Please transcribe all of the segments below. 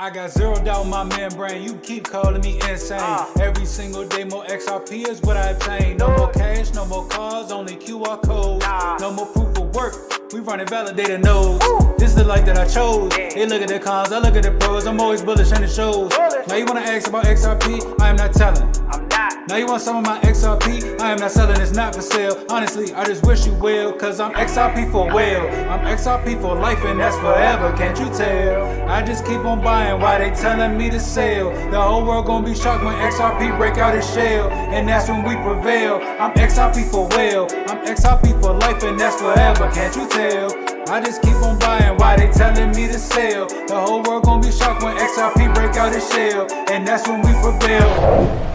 I got zero doubt in my membrane, you keep calling me insane. Every single day more XRP is what I obtain. No more cash, no more cars, only QR codes. No more proof of work, we running validated nodes. This is the life that I chose. They look at the cons, I look at the pros. I'm always bullish in the shows. Now you wanna ask about XRP, I am not telling. Now you want some of my XRP, I am not selling, it's not for sale. Honestly, I just wish you well, cause I'm XRP for well. I'm XRP for life and that's forever, can't you tell? I just keep on buying while they telling me to sell. The whole world gonna be shocked when XRP break out its shell, and that's when we prevail. I'm XRP for well, I'm XRP for life and that's forever, can't you tell? I just keep on buying while they telling me to sell. The whole world gonna be shocked when XRP break out its shell, and that's when we prevail.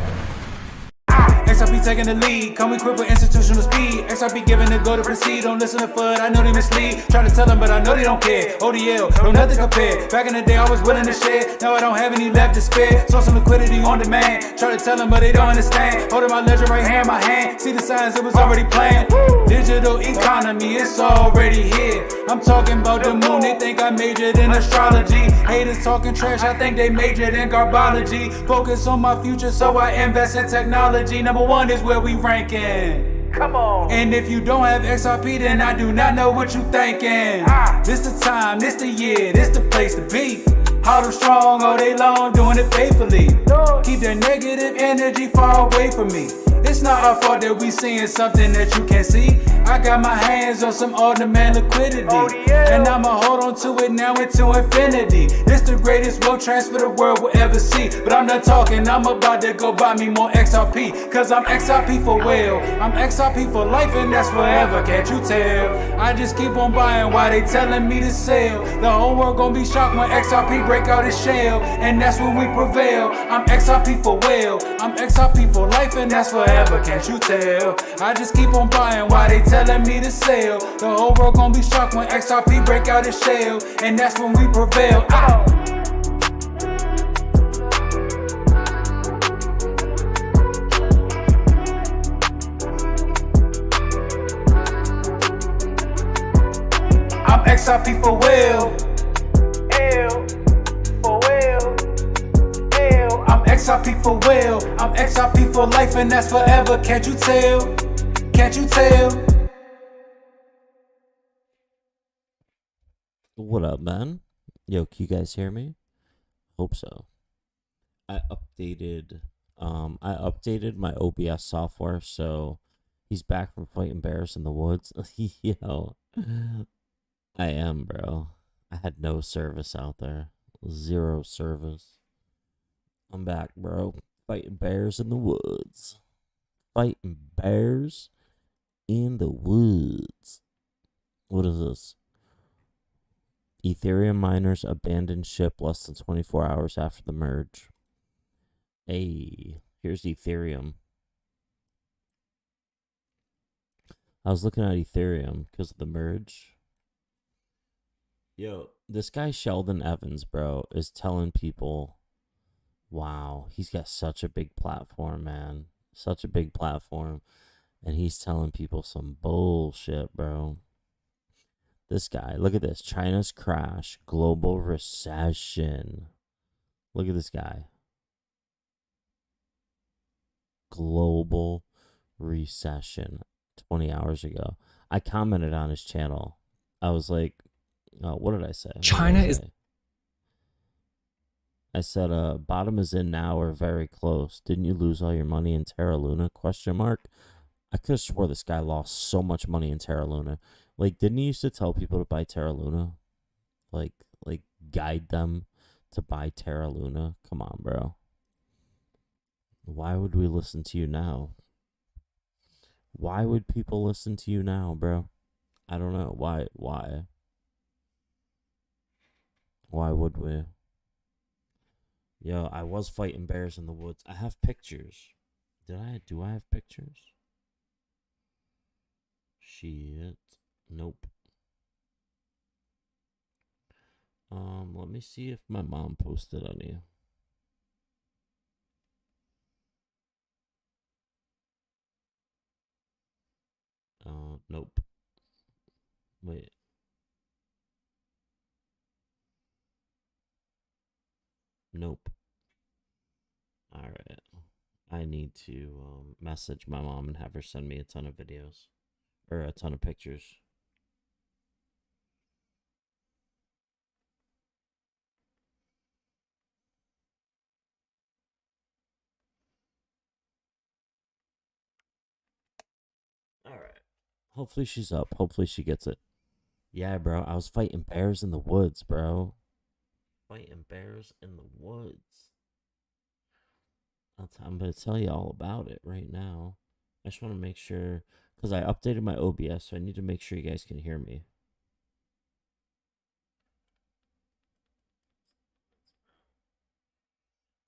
XRP taking the lead, come equipped with institutional speed. XRP giving the go to proceed, don't listen to FUD, I know they mislead. Try to tell them but I know they don't care. HoDL, don't nothing compare. Back in the day I was willing to share, now I don't have any left to spare. Saw some liquidity on demand, try to tell them but they don't understand. Holding my ledger right here in my hand, see the signs it was already planned. Digital economy, it's already here. I'm talking about the moon, they think I majored in astrology. Haters talking trash, I think they majored in garbology. Focus on my future so I invest in technology. Number one is where we ranking. Come on. And if you don't have XRP, then I do not know what you thinking. This the time, this the year, this the place to be. How them strong all day long, doing it faithfully. Keep that negative energy far away from me. It's not our fault that we seeing something that you can't see. I got my hands on some on-demand liquidity, and I'ma hold on to it now into infinity. This the greatest wealth transfer the world will ever see. But I'm not talking, I'm about to go buy me more XRP. Cause I'm XRP for well, I'm XRP for life and that's forever, can't you tell? I just keep on buying while they telling me to sell. The whole world gonna be shocked when XRP break out its shell, and that's when we prevail. I'm XRP for well, I'm XRP for life and that's forever, can't you tell? I just keep on buying while they telling me to sell. The whole world gonna be shocked when XRP break out its shell, and that's when we prevail. I'm XRP for well, L for well, L. I'm XRP for well, I'm XRP for life and that's forever, can't you tell? Can't you tell? What up, man? Yo, can you guys hear me? Hope so. I updated my OBS software, so he's back from fighting bears in the woods. Yo, I am, bro. I had no service out there. Zero service. I'm back, bro. Fighting bears in the woods. Fighting bears in the woods. What is this? Ethereum miners abandoned ship less than 24 hours after the merge. Hey, here's Ethereum. I was looking at Ethereum because of the merge. Yo, this guy Sheldon Evans, bro, is telling people, wow, he's got such a big platform, man. Such a big platform. And he's telling people some bullshit, bro. This guy, look at this. China's crash, global recession. Look at this guy. Global recession 20 hours ago. I commented on his channel. I was like, what did I say? I said, bottom is in now or very close. Didn't you lose all your money in Terra Luna? Question mark. I could have swore this guy lost so much money in Terra Luna. Like, didn't he used to tell people to buy Terra Luna? Like guide them to buy Terra Luna? Come on, bro. Why would we listen to you now? Why would people listen to you now, bro? I don't know. Why? Why would we? Yo, I was fighting bears in the woods. I have pictures. Do I have pictures? Shit. Nope. Let me see if my mom posted any. Nope. Wait. Nope. All right. I need to message my mom and have her send me a ton of videos or a ton of pictures. All right. Hopefully she's up. Hopefully she gets it. Yeah, bro. I was fighting bears in the woods, bro. Fighting bears in the woods. I'm going to tell you all about it right now. I just want to make sure, because I updated my OBS, so I need to make sure you guys can hear me.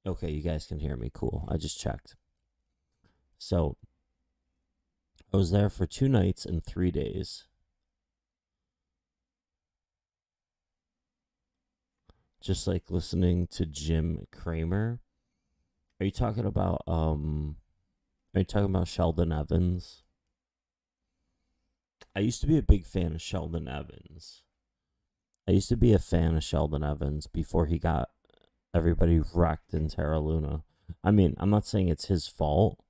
Okay, you guys can hear me. Cool. I just checked. So, I was there for 2 nights and 3 days. Just like listening to Jim Cramer. Are you talking about Sheldon Evans? I used to be a big fan of Sheldon Evans. Before he got everybody wrecked in Terra Luna. I mean, I'm not saying it's his fault,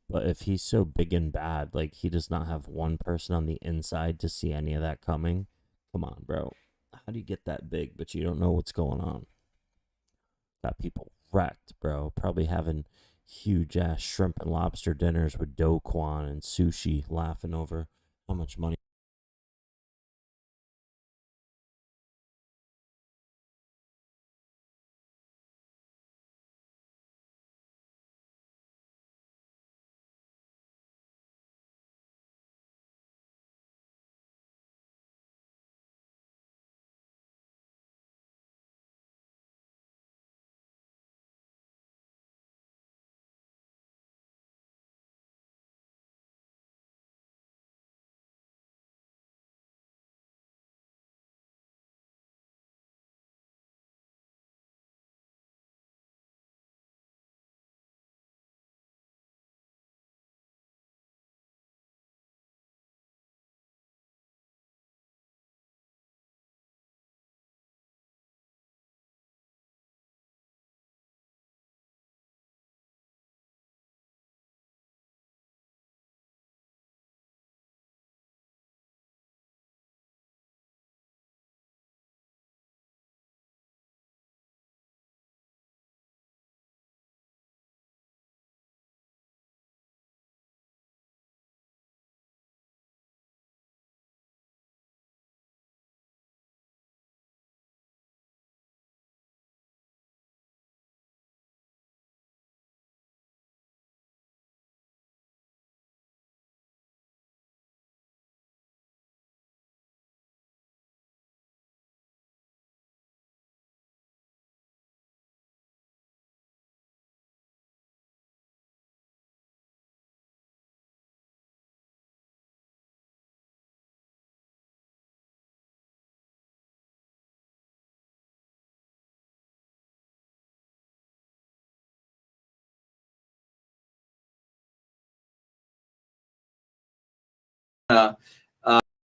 but if he's so big and bad, like he does not have one person on the inside to see any of that coming. Come on, bro. How do you get that big, but you don't know what's going on? Got people wrecked, bro. Probably having huge ass shrimp and lobster dinners with Do Kwon and sushi, laughing over how much money.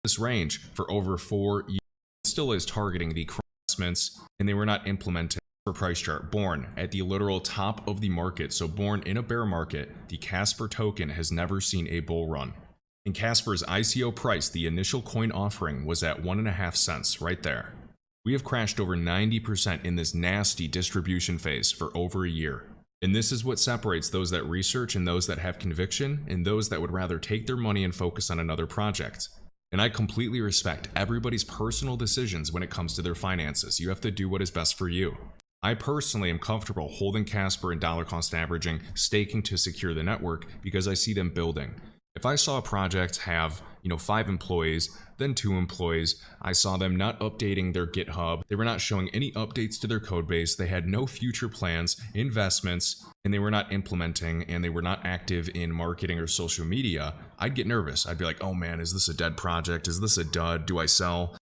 This range for over 4 years still is targeting the investments, and they were not implemented for price chart. Born at the literal top of the market, so born in a bear market, the Casper token has never seen a bull run. In Casper's ICO price, the initial coin offering was at 1.5 cents, right there. We have crashed over 90% in this nasty distribution phase for over a year. And this is what separates those that research and those that have conviction, and those that would rather take their money and focus on another project. And I completely respect everybody's personal decisions when it comes to their finances. You have to do what is best for you. I personally am comfortable holding Casper and dollar cost averaging, staking to secure the network because I see them building. If I saw a project have, 5 employees, then 2 employees, I saw them not updating their GitHub, they were not showing any updates to their code base, they had no future plans, investments, and they were not implementing, and they were not active in marketing or social media, I'd get nervous. I'd be like, oh man, is this a dead project? Is this a dud? Do I sell?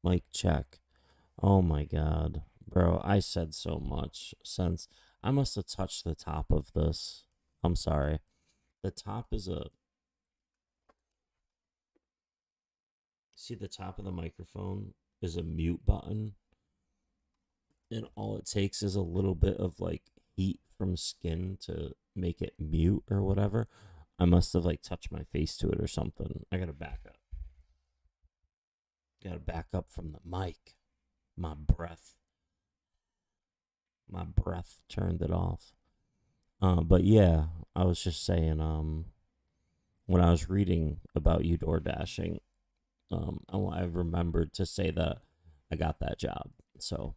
Mic check. Oh my god. Bro, I said so much since I must have touched the top of this. I'm sorry. The top is a... See, the top of the microphone is a mute button. And all it takes is a little bit of like heat from skin to make it mute or whatever. I must have like touched my face to it or something. I gotta back up. Gotta back up from the mic. My breath turned it off. But yeah, I was just saying, when I was reading about you door dashing, I remembered to say that I got that job. So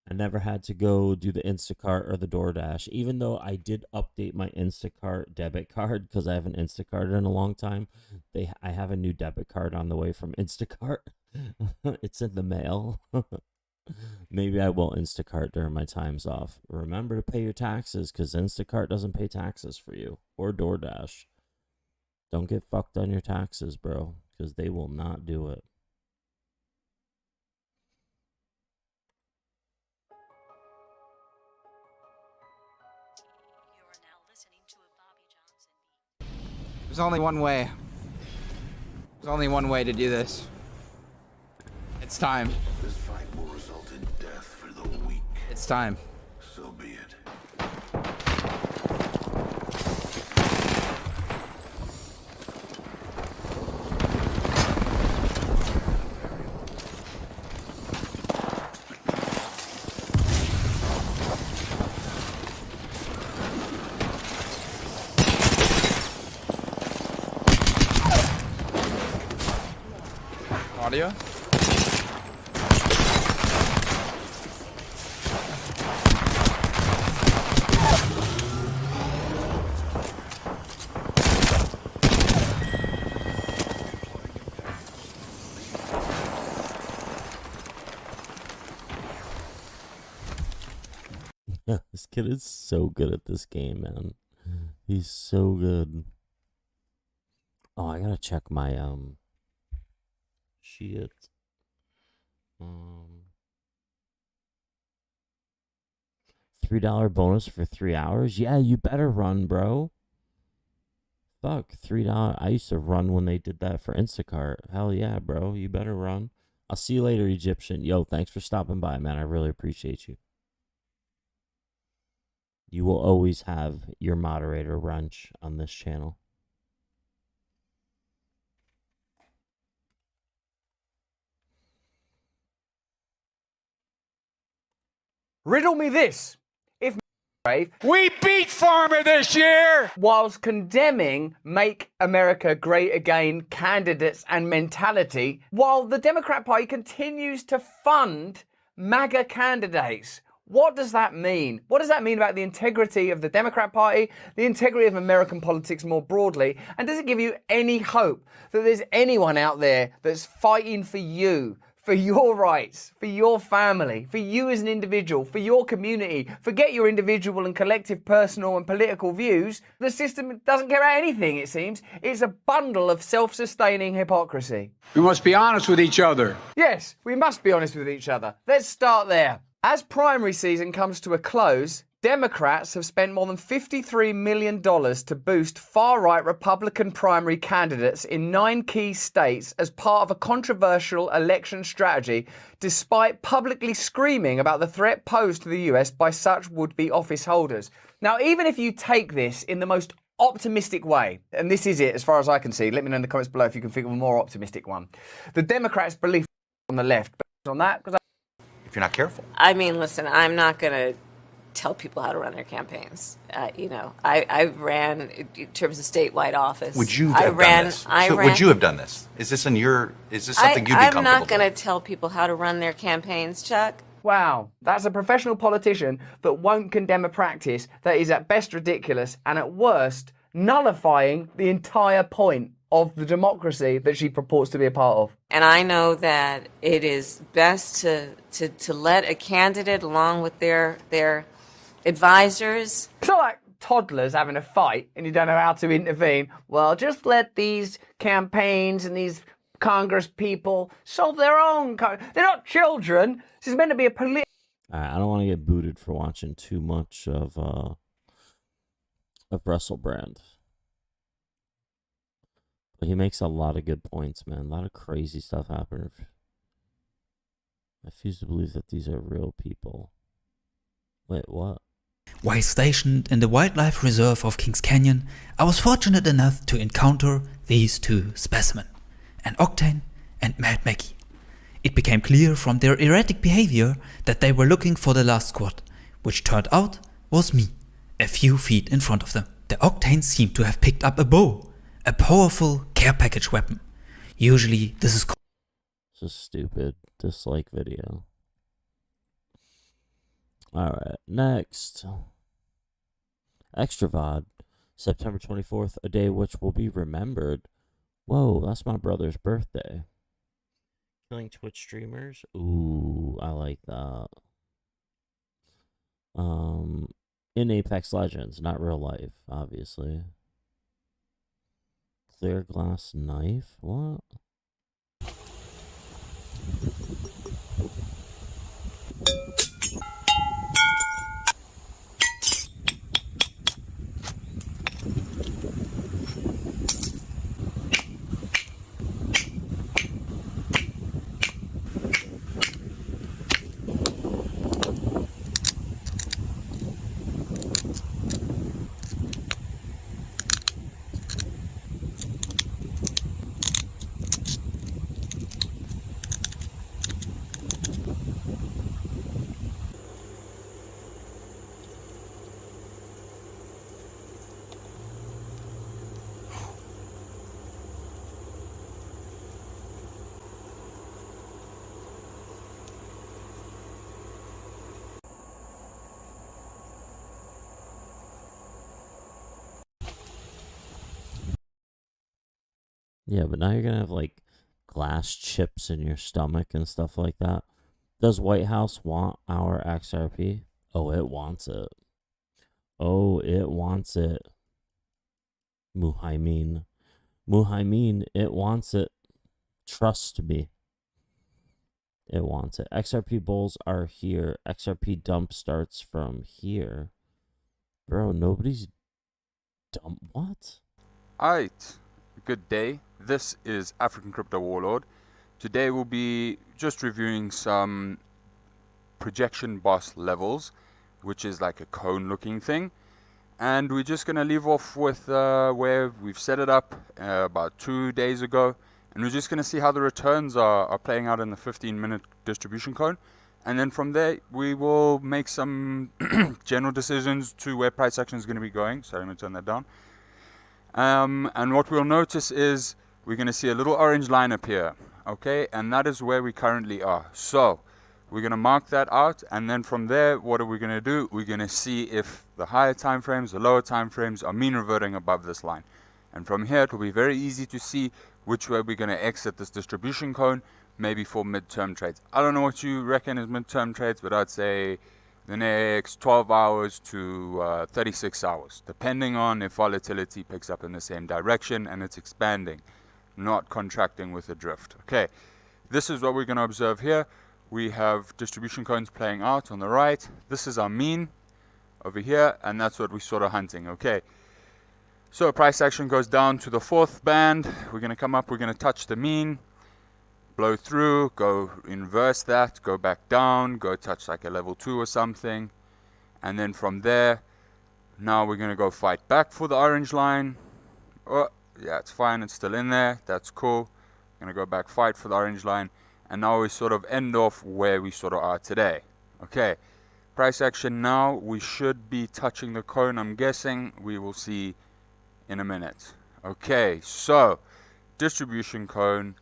I never had to go do the Instacart or the DoorDash, even though I did update my Instacart debit card because I haven't Instacarted in a long time. I have a new debit card on the way from Instacart. It's in the mail. Maybe I will Instacart during my times off. Remember to pay your taxes because Instacart doesn't pay taxes for you, or DoorDash. Don't get fucked on your taxes, bro, because they will not do it. There's only one way. There's only one way to do this. It's time. This fight will result in death for the weak. It's time. So be it. Audio? Yeah, this kid is so good at this game, man. He's so good. Oh, I gotta check my shit. $3 bonus for 3 hours? Yeah, you better run, bro. Fuck, $3. I used to run when they did that for Instacart. Hell yeah, bro. You better run. I'll see you later, Egyptian. Yo, thanks for stopping by, man. I really appreciate you. You will always have your moderator wrench on this channel. Riddle me this. If We beat Farmer this year! whilst condemning Make America Great Again candidates and mentality, while the Democrat Party continues to fund MAGA candidates, what does that mean? What does that mean about the integrity of the Democrat Party, the integrity of American politics more broadly? And does it give you any hope that there's anyone out there that's fighting for you, for your rights, for your family, for you as an individual, for your community? Forget your individual and collective personal and political views. The system doesn't care about anything, it seems. It's a bundle of self-sustaining hypocrisy. We must be honest with each other. Yes, we must be honest with each other. Let's start there. As primary season comes to a close, Democrats have spent more than $53 million to boost far-right Republican primary candidates in 9 key states as part of a controversial election strategy, despite publicly screaming about the threat posed to the US by such would-be office holders. Now, even if you take this in the most optimistic way, and this is it as far as I can see, let me know in the comments below if you can think of a more optimistic one. The Democrats' belief on the left, but on that, because if you're not careful. I mean, listen, I'm not going to tell people how to run their campaigns. I ran in terms of statewide office. Would you have done this? Would you have done this? Is this something you'd be comfortable I'm not going to tell people how to run their campaigns, Chuck. wow, that's a professional politician that won't condemn a practice that is at best ridiculous and at worst nullifying the entire point of the democracy that she purports to be a part of. And I know that it is best to let a candidate, along with their advisors. It's not like toddlers having a fight and you don't know how to intervene. Well, just let these campaigns and these Congress people solve their own. They're not children. This is meant to be a political. Alright, I don't want to get booted for watching too much of WrestleBrand. But he makes a lot of good points, man. A lot of crazy stuff happening. I refuse to believe that these are real people. Wait, what? While stationed in the wildlife reserve of Kings Canyon, I was fortunate enough to encounter these two specimens, an Octane and Mad Maggie. It became clear from their erratic behavior that they were looking for the last squad, which turned out was me, a few feet in front of them. The Octane seemed to have picked up a bow, a powerful care package weapon. Usually this is called... This is stupid. Dislike video. Alright, next. Extra VOD. September 24th, a day which will be remembered. Whoa, that's my brother's birthday. Killing Twitch streamers? Ooh, I like that. In Apex Legends, not real life, obviously. Clear glass knife? What? Yeah, but now you're gonna have like glass chips in your stomach and stuff like that. Does White House want our XRP? Oh, it wants it. Oh, it wants it. Muhaimin, it wants it. Trust me. It wants it. XRP bowls are here. XRP dump starts from here. Bro, nobody's dump. What? Alright, good day. This is African Crypto Warlord. Today we'll be just reviewing some projection boss levels, which is like a cone looking thing. And we're just going to leave off with where we've set it up about 2 days ago. And we're just going to see how the returns are playing out in the 15-minute distribution cone. And then from there, we will make some general decisions to where price action is going to be going. Sorry, I'm going to turn that down. And what we'll notice is we're going to see a little orange line appear. Okay, and that is where we currently are. So we're going to mark that out, and then from there, what are we going to do? We're going to see if the higher time frames, the lower time frames are mean reverting above this line. And from here, it will be very easy to see which way we're going to exit this distribution cone, maybe for midterm trades. I don't know what you reckon is midterm trades, but I'd say the next 12 hours to 36 hours, depending on if volatility picks up in the same direction and it's expanding, not contracting with a drift. Okay, this is what we're going to observe here. We have distribution cones playing out on the right. This is our mean over here, and that's what we're sort of hunting. Okay, so price action goes down to the 4th band. We're going to come up, we're going to touch the mean, blow through, go inverse that, go back down, go touch like a level 2 or something, and then from there, now we're going to go fight back for the orange line. Oh, yeah, it's fine, it's still in there, that's cool. Gonna go back, fight for the orange line, and now we sort of end off where we sort of are today. Okay, price action now, we should be touching the cone, I'm guessing. We will see in a minute. Okay, so distribution cone,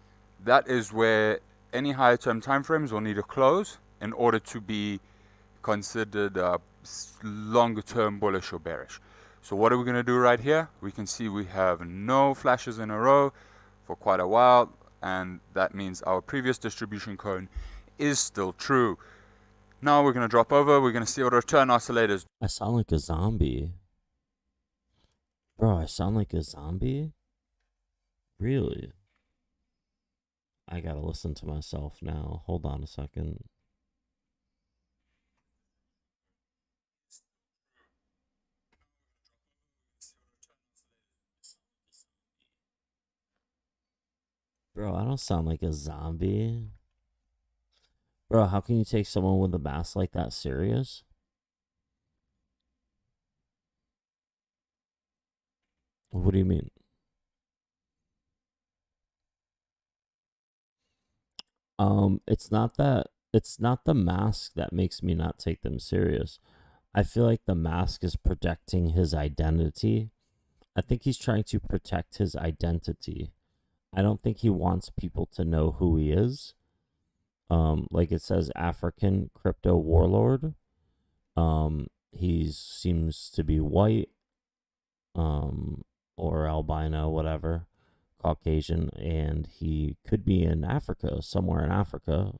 that is where any higher term time frames will need to close in order to be considered longer term bullish or bearish. So what are we going to do right here? We can see we have no flashes in a row for quite a while, and that means our previous distribution cone is still true. Now we're going to drop over, we're going to see what return oscillators. I sound like a zombie. Bro, I sound like a zombie? Really? I gotta listen to myself now. Hold on a second. Bro, I don't sound like a zombie. Bro, how can you take someone with a mask like that serious? What do you mean? It's not the mask that makes me not take them serious. I feel like the mask is protecting his identity. I think he's trying to protect his identity. I don't think he wants people to know who he is. Like it says African crypto warlord. He seems to be white, or albino, whatever, Caucasian, and he could be in Africa, somewhere in Africa,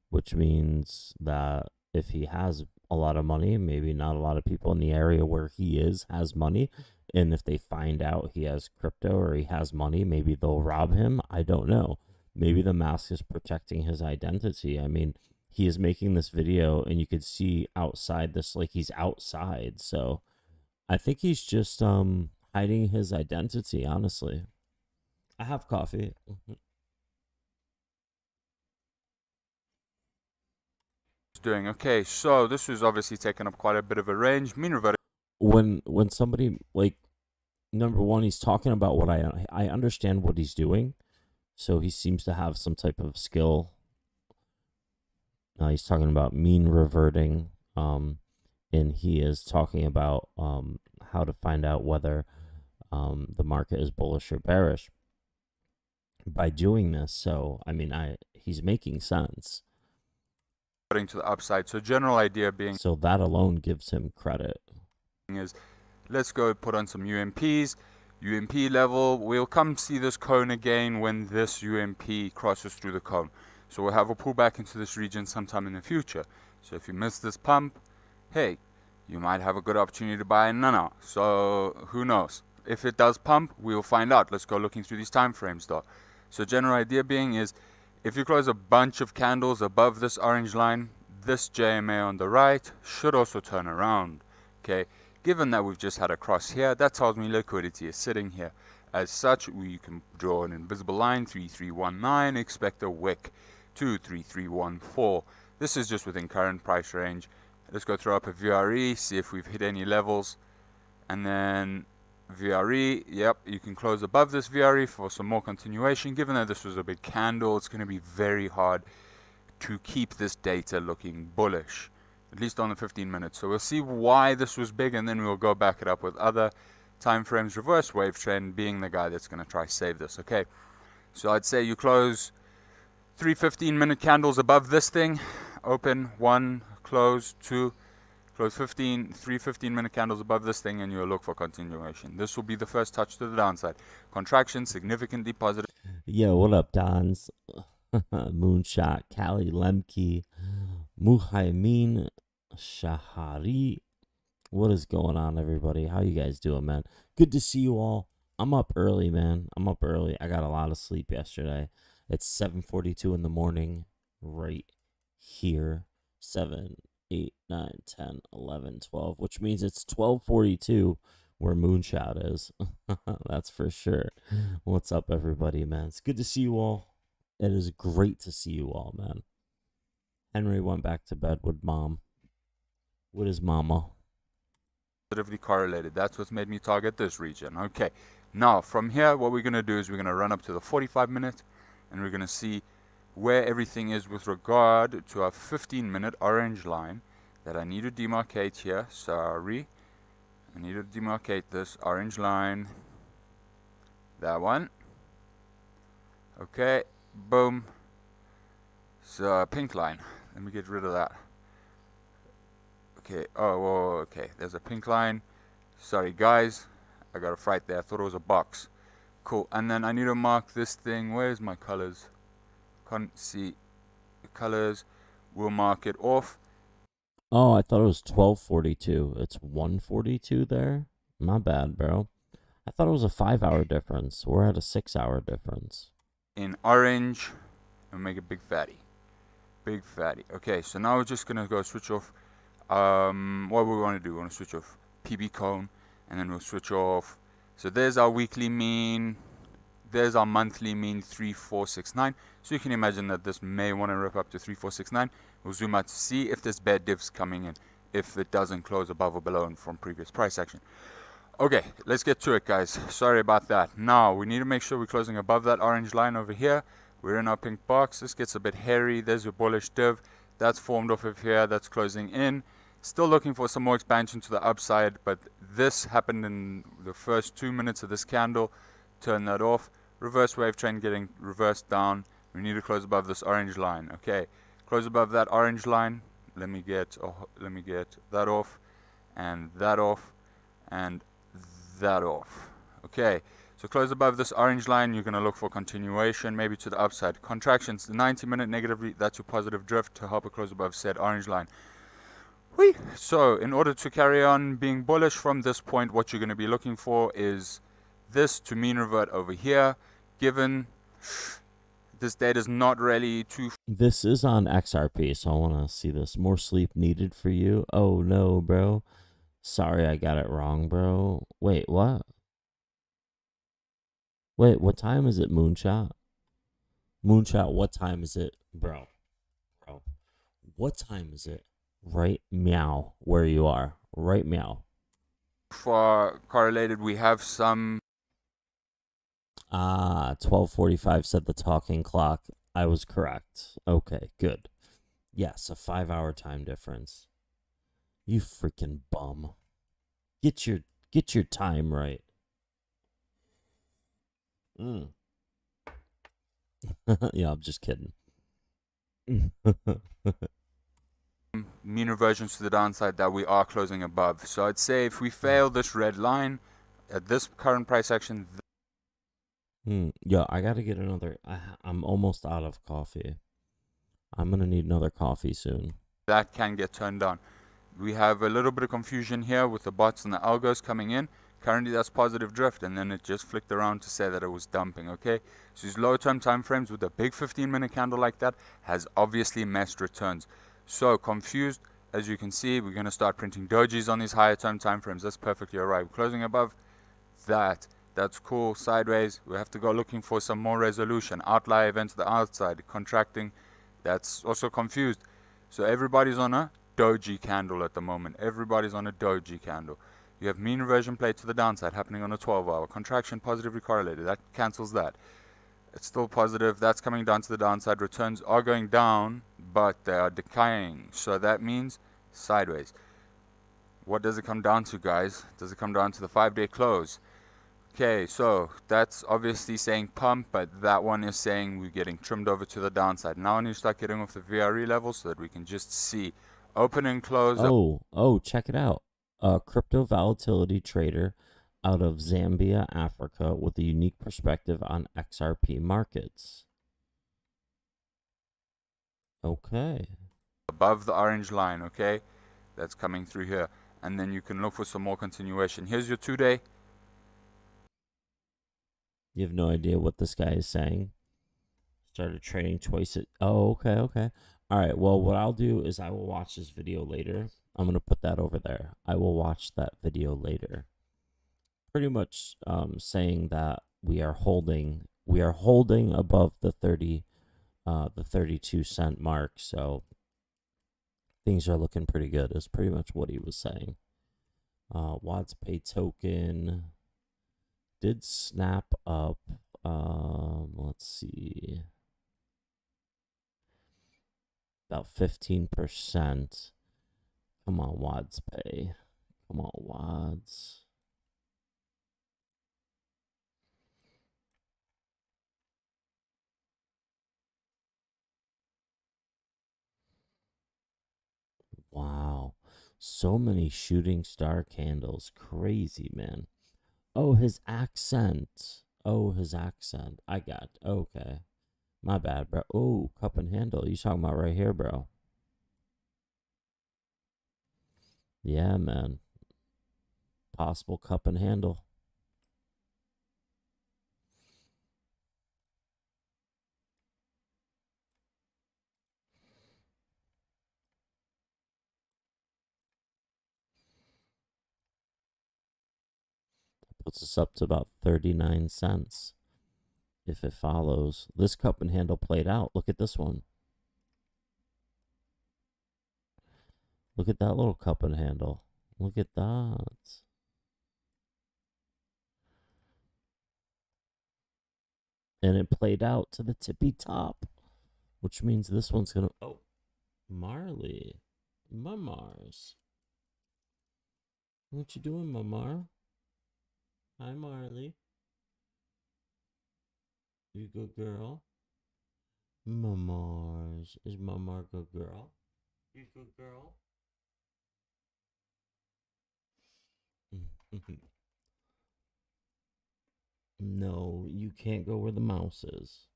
which means that if he has a lot of money, maybe not a lot of people in the area where he is has money, and if they find out he has crypto or he has money, maybe they'll rob him. I don't know. Maybe the mask is protecting his identity. I mean, he is making this video and you could see outside this, like he's outside. So I think he's just hiding his identity, honestly. I have coffee. Doing okay, so this was obviously taking up quite a bit of a range. Mean reverting. When somebody, like, number one, he's talking about what I understand what he's doing, so he seems to have some type of skill. He's talking about mean reverting, and he is talking about how to find out whether the market is bullish or bearish by doing this. So I mean, he's making sense. To the upside. So general idea being, so that alone gives him credit, is let's go put on some UMPs. UMP level, we'll come see this cone again when this UMP crosses through the cone. So we'll have a pullback into this region sometime in the future. So if you miss this pump, hey, you might have a good opportunity to buy nano. So who knows? If it does pump, we'll find out. Let's go looking through these time frames though. So general idea being is, if you close a bunch of candles above this orange line, this JMA on the right should also turn around. Okay, given that we've just had a cross here, that tells me liquidity is sitting here. As such, we can draw an invisible line, 3319, expect a wick, 23314. This is just within current price range. Let's go throw up a VRE, see if we've hit any levels, and then VRE, yep, you can close above this VRE for some more continuation. Given that this was a big candle, it's going to be very hard to keep this data looking bullish, at least on the 15 minutes. So we'll see why this was big, and then we'll go back it up with other time frames. Reverse wave trend being the guy that's going to try save this. Okay, so I'd say you close 3 15-minute candles above this thing, open 1, close 2, close 3 15-minute candles above this thing, and you'll look for continuation. This will be the first touch to the downside. Contraction, significantly positive. Yo, what up, Dons? Moonshot, Kali Lemke, Muhaimin Shahari. What is going on, everybody? How you guys doing, man? Good to see you all. I'm up early, man. I'm up early. I got a lot of sleep yesterday. It's 7:42 in the morning right here. 7, 8, 9, 10, 11, 12, which means it's 12:42 where Moonshot is. That's for sure. What's up, everybody, man? It's good to see you all. It is great to see you all, man. Henry went back to bed with mom. With his mama. Positively correlated. That's what's made me target this region. Okay. Now, from here, what we're going to do is we're going to run up to the 45-minute, and we're going to see where everything is with regard to our 15-minute orange line that I need to demarcate here. Sorry. I need to demarcate this orange line. That one. Okay. Boom. So, pink line. Let me get rid of that. Okay. Oh, whoa, okay. There's a pink line. Sorry, guys. I got a fright there. I thought it was a box. Cool. And then I need to mark this thing. Where's my colors? Can't see the colors. We'll mark it off. Oh, I thought it was 12:42. It's 1:42 there. My bad, bro. I thought it was a 5-hour difference. We're at a 6-hour difference. In orange. and make a big fatty. Big fatty. Okay, so now we're just gonna go switch off. What we want to do? We want to switch off PB cone, and then we'll switch off. So there's our weekly mean. There's our monthly mean 3469. So you can imagine that this may want to rip up to 3469. We'll zoom out to see if there's bad divs coming in, if it doesn't close above or below from previous price action. Okay, let's get to it, guys. Sorry about that. Now we need to make sure we're closing above that orange line over here. We're in our pink box. This gets a bit hairy. There's your bullish div. That's formed off of here. That's closing in. Still looking for some more expansion to the upside, but this happened in the first 2 minutes of this candle. Turn that off. Reverse wave trend getting reversed down. We need to close above this orange line. Okay, close above that orange line. Let me get that off, and that off, and that off. Okay, so close above this orange line. You're going to look for continuation, maybe to the upside. Contractions, the 90-minute negative, that's your positive drift to help it close above said orange line. Whee! So in order to carry on being bullish from this point, what you're going to be looking for is this to mean revert over here, given this data is not really too... This is on XRP, so I want to see this. More sleep needed for you? Oh no, bro. Sorry, I got it wrong, bro. Wait, what? Wait, what time is it, Moonshot? Moonshot, what time is it? Bro. What time is it? Right meow, where you are. Right meow. For correlated, we have some... 12:45 said the talking clock. I was correct. Okay, good. Yes, a 5-hour time difference. You freaking bum. Get your time right. Yeah, I'm just kidding. Mean reversions to the downside that we are closing above. So I'd say if we fail this red line at this current price action... Yeah, I gotta get another... I'm almost out of coffee. I'm gonna need another coffee soon. That can get turned down. We have a little bit of confusion here with the bots and the algos coming in. Currently that's positive drift, and then it just flicked around to say that it was dumping. Okay, so these low term time frames with a big 15-minute candle like that has obviously messed returns. So confused, as you can see, we're going to start printing dojis on these higher term time frames. That's perfectly alright. We're closing above that. That's cool. Sideways, we have to go looking for some more resolution. Outlier event to the outside, contracting. That's also confused. So everybody's on a doji candle at the moment. Everybody's on a doji candle. You have mean reversion play to the downside happening on a 12-hour. Contraction positively correlated. That cancels that. It's still positive. That's coming down to the downside. Returns are going down, but they are decaying. So that means sideways. What does it come down to, guys? Does it come down to the 5-day close? Okay, so that's obviously saying pump, but that one is saying we're getting trimmed over to the downside. Now I need to start getting off the VRE level so that we can just see open and close. Oh, check it out. A crypto volatility trader out of Zambia, Africa, with a unique perspective on XRP markets. Okay. Above the orange line, okay? That's coming through here. And then you can look for some more continuation. Here's your 2-day. You have no idea what this guy is saying. Started trading twice. Oh, okay. All right. Well, what I'll do is I will watch this video later. I'm going to put that over there. I will watch that video later. Pretty much saying that we are holding above the 32 cent mark. So things are looking pretty good. Is pretty much what he was saying. Watts Pay token did snap up. Let's see. About 15%. Come on, Wads Pay. Come on, Wads. Wow. So many shooting star candles. Crazy, man. Oh, his accent. I got. Okay. My bad, bro. Oh, cup and handle. You talking about right here, bro. Yeah, man. Possible cup and handle. puts us up to about 39 cents. If it follows. This cup and handle played out. Look at this one. Look at that little cup and handle. Look at that. And it played out to the tippy top, which means this one's gonna. Oh, Marley, Mars. What you doing, Mamar? Hi, Marley. You good girl? Mamars. Is Mamar good girl? You good girl? No, you can't go where the mouse is.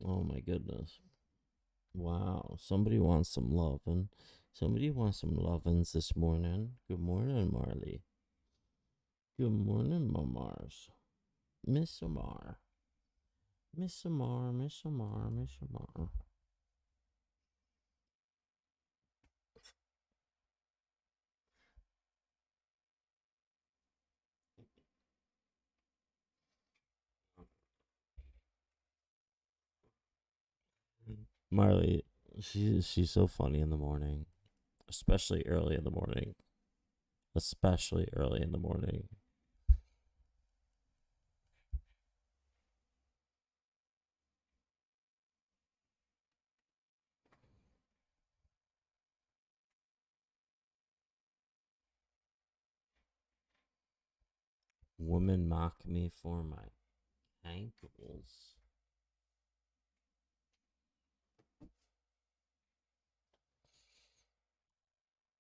Oh my goodness. Wow, somebody wants some lovin'. Somebody wants some lovin's this morning. Good morning, Marley. Good morning, Mamars. Miss Amar. Miss Amar, Miss Amar, Miss Amar. Marley, she's so funny in the morning. Especially early in the morning. Especially early in the morning. Women mock me for my ankles.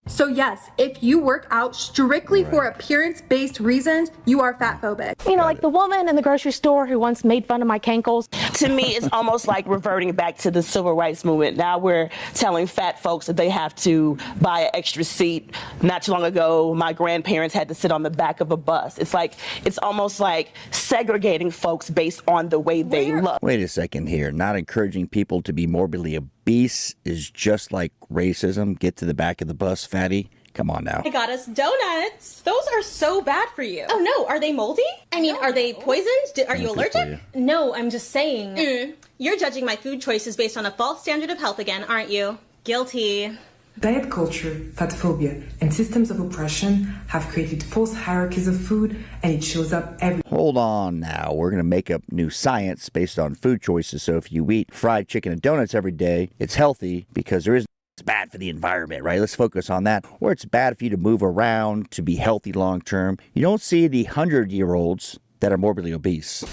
So yes, if you work out strictly for appearance-based reasons, you are fat phobic. You know, like the woman in the grocery store who once made fun of my cankles. To me, it's almost like reverting back to the civil rights movement. Now we're telling fat folks that they have to buy an extra seat. Not too long ago, my grandparents had to sit on the back of a bus. It's almost like segregating folks based on the way they look. Wait a second here. Not encouraging people to be morbidly obese is just like racism. Get to the back of the bus, fatty. Come on now. I got us donuts. Those are so bad for you. Oh no, are they moldy? I mean, are they poisoned? Are you allergic? No, I'm just saying. You're judging my food choices based on a false standard of health again, aren't you? Guilty. Diet culture, fat phobia, and systems of oppression have created false hierarchies of food, and it shows up every... Hold on now. We're going to make up new science based on food choices. So if you eat fried chicken and donuts every day, it's healthy because there is... It's bad for the environment, right? Let's focus on that. Or it's bad for you to move around, to be healthy long term. You don't see the 100-year-olds that are morbidly obese.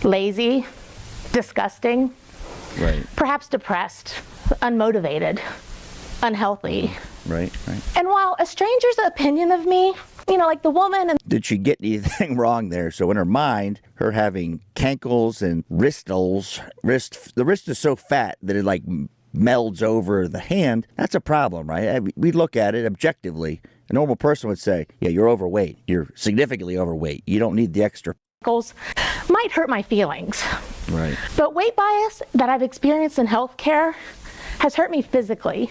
Lazy, disgusting, right? Perhaps depressed, unmotivated, unhealthy. Right. And while a stranger's opinion of me, you know, like the woman... Did she get anything wrong there? So in her mind, her having cankles and the wrist is so fat that it like melds over the hand. That's a problem, right? We look at it objectively. A normal person would say, yeah, you're overweight. You're significantly overweight. You don't need the extra... might hurt my feelings. Right. But weight bias that I've experienced in healthcare has hurt me physically.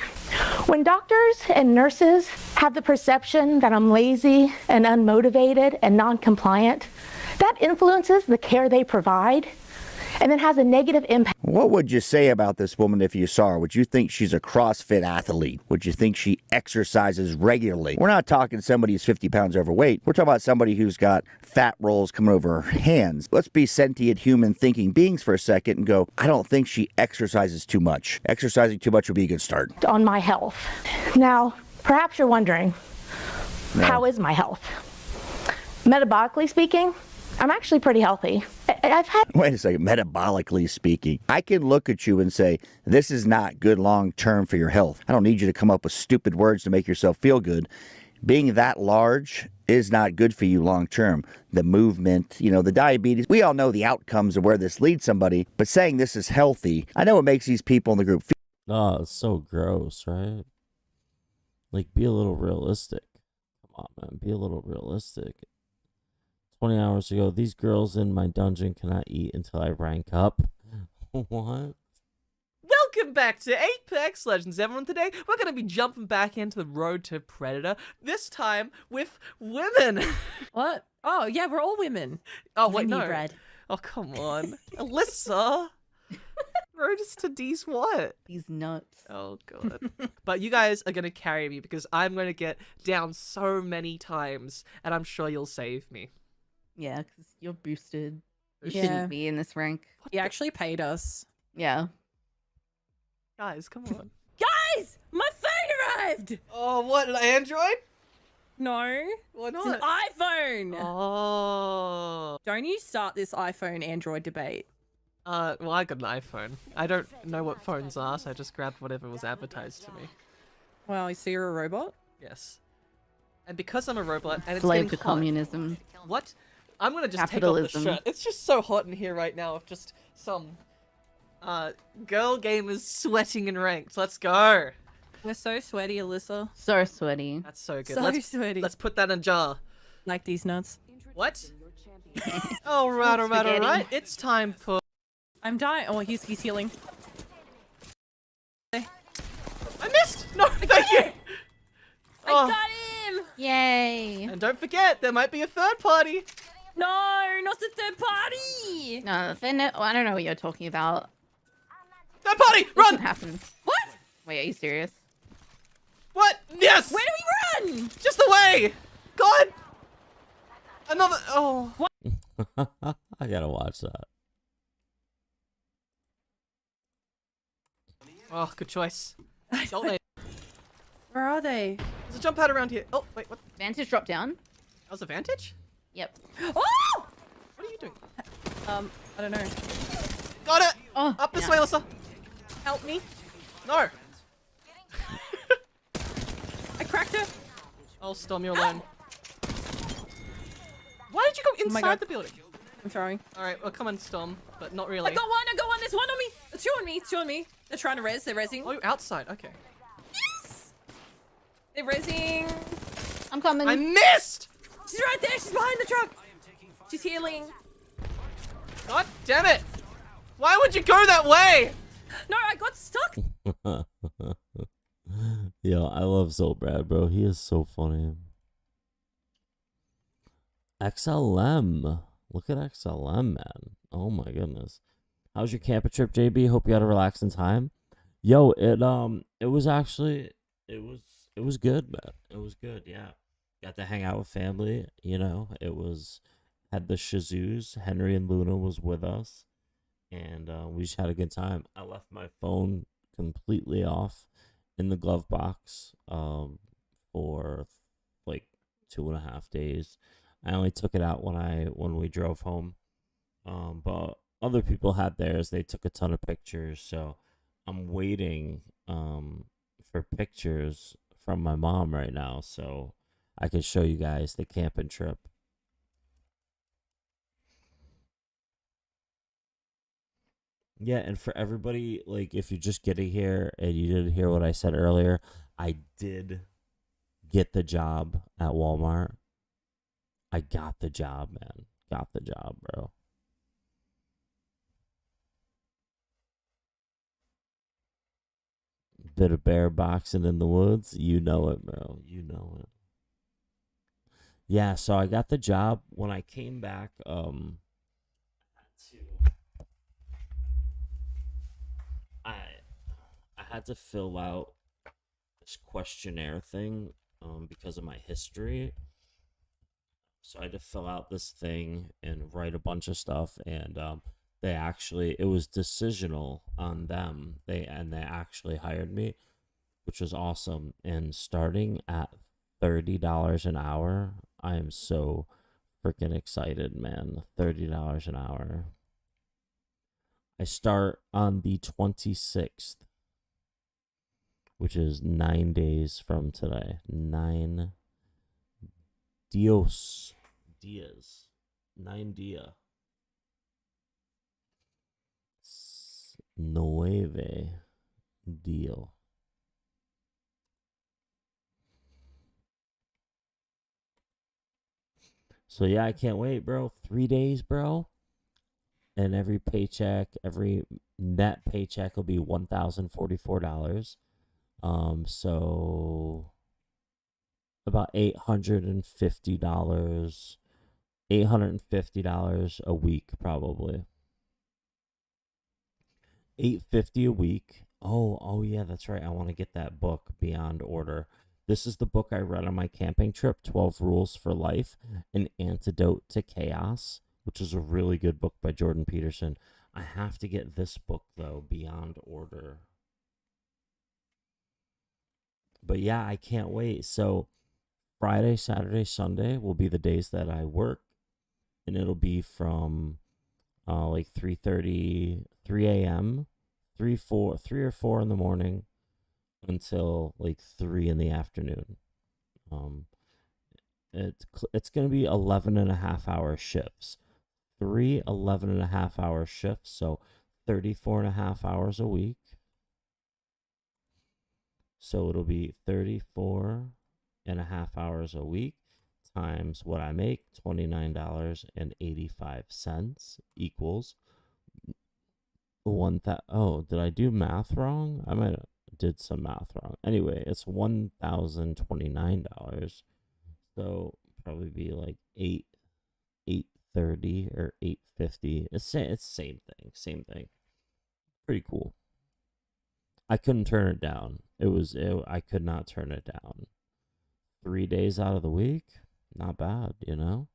When doctors and nurses have the perception that I'm lazy and unmotivated and non-compliant, that influences the care they provide and then has a negative impact. What would you say about this woman if you saw her? Would you think she's a CrossFit athlete? Would you think she exercises regularly? We're not talking somebody who's 50 pounds overweight. We're talking about somebody who's got fat rolls coming over her hands. Let's be sentient human thinking beings for a second and go, I don't think she exercises too much. Exercising too much would be a good start. On my health. Now, perhaps you're wondering, how is my health? Metabolically speaking, I'm actually pretty healthy. Wait a second, metabolically speaking, I can look at you and say, this is not good long term for your health. I don't need you to come up with stupid words to make yourself feel good. Being that large is not good for you long term. The movement, the diabetes, we all know the outcomes of where this leads somebody, but saying this is healthy, I know it makes these people in the group feel... Oh, it's so gross, right? Like, be a little realistic. Come on, man, be a little realistic. 20 hours ago, these girls in my dungeon cannot eat until I rank up. What? Welcome back to Apex Legends, everyone. Today, we're going to be jumping back into the road to Predator, this time with women. What? Oh, yeah, we're all women. Oh, wait, no. Red. Oh, come on. Alyssa. Roads to D's what? These nuts. Oh, God. But you guys are going to carry me because I'm going to get down so many times, and I'm sure you'll save me. Yeah, because you're boosted. You Yeah. shouldn't be in this rank. He actually paid us. Yeah. Guys, come on. Guys, my phone arrived. Oh, what? An Android? No. Why It's not? an iPhone. Oh. Don't you start this iPhone Android debate. Well, I got an iPhone. I don't know what phones are, so I just grabbed whatever was advertised to me. Well, you see you're a robot? Yes. And because I'm a robot, and it's Slave getting to hot- communism. What? I'm gonna just Capitalism. take off the shirt. It's just so hot in here right now with just some, girl gamers sweating in ranked. Let's go. We're so sweaty, Alyssa. So sweaty. That's so good. So sweaty. Let's put that in a jar. Like these nuts. What? Alright, Spaghetti. alright. It's time for... I'm dying. Oh, he's healing. I missed! No, thank you! I got him! Yay. And don't forget, there might be a third party. No, not the third party! No, then I don't know what you're talking about. Third party! Run! What happened? What? Wait, are you serious? What? Yes! Where do we run? Just the way! God! Another... Oh. What? I gotta watch that. Oh, good choice. Salt nade. Where are they? There's a jump pad around here. Oh, wait, what? Vantage drop down. That was a vantage? Yep. Oh! What are you doing? I don't know. Got it! Oh, Up this yeah. way, Alyssa. Help me. No. I cracked her. Oh, Storm, you're alone. Why did you go my inside God. the building? I'm throwing. Alright, well, come on, Storm, but not really. I got one. There's one on me. There's two on me. Two on me. They're trying to res. They're resing. Oh, you're outside. Okay. Yes! They're resing. I'm coming. I missed! She's right there. She's behind the truck. She's healing. God damn it! Why would you go that way? No, I got stuck. Yo, I love Zolbrad, bro. He is so funny. XLM. Look at XLM, man. Oh my goodness. How's your camping trip, JB? Hope you had a relaxing time. Yo, it was actually it was good, man. It was good, yeah. Got to hang out with family, you know. It was had the Shazoos. Henry and Luna was with us, and we just had a good time. I left my phone completely off in the glove box for like 2.5 days. I only took it out when we drove home. But other people had theirs. They took a ton of pictures, so I'm waiting for pictures from my mom right now so I can show you guys the camping trip. Yeah, and for everybody, like, if you're just getting here and you didn't hear what I said earlier, I did get the job at Walmart. I got the job, man. Got the job, bro. Bit of bear boxing in the woods. You know it, bro. You know it. Yeah, so I got the job. When I came back, I had to fill out this questionnaire thing because of my history. So I had to fill out this thing and write a bunch of stuff, and it was decisional on them. They actually hired me, which was awesome. And starting at $30 an hour, I am so freaking excited, man. $30 an hour. I start on the 26th, which is 9 days from today. 9 dias. 9 dia. 9 deal. So yeah, I can't wait, bro. 3 days, bro. and every net paycheck will be $1,044. So about $850 a week, probably. $850 a week. Oh yeah, that's right. I want to get that book, Beyond Order. This is the book I read on my camping trip, 12 Rules for Life, An Antidote to Chaos, which is a really good book by Jordan Peterson. I have to get this book, though, Beyond Order. But yeah, I can't wait. So Friday, Saturday, Sunday will be the days that I work, and it'll be from like 3 a.m., 3 or 4 in the morning until like 3 in the afternoon. It's going to be 11.5-hour shifts. 3 11.5-hour shifts, so 34.5 hours a week. So it'll be 34.5 hours a week times what I make, $29.85 equals did I do math wrong? I might have did some math wrong. Anyway, it's $1,029. So probably be like 830 or 850. It's same thing. Pretty cool. I couldn't turn it down. I could not turn it down. 3 days out of the week, not bad, you know?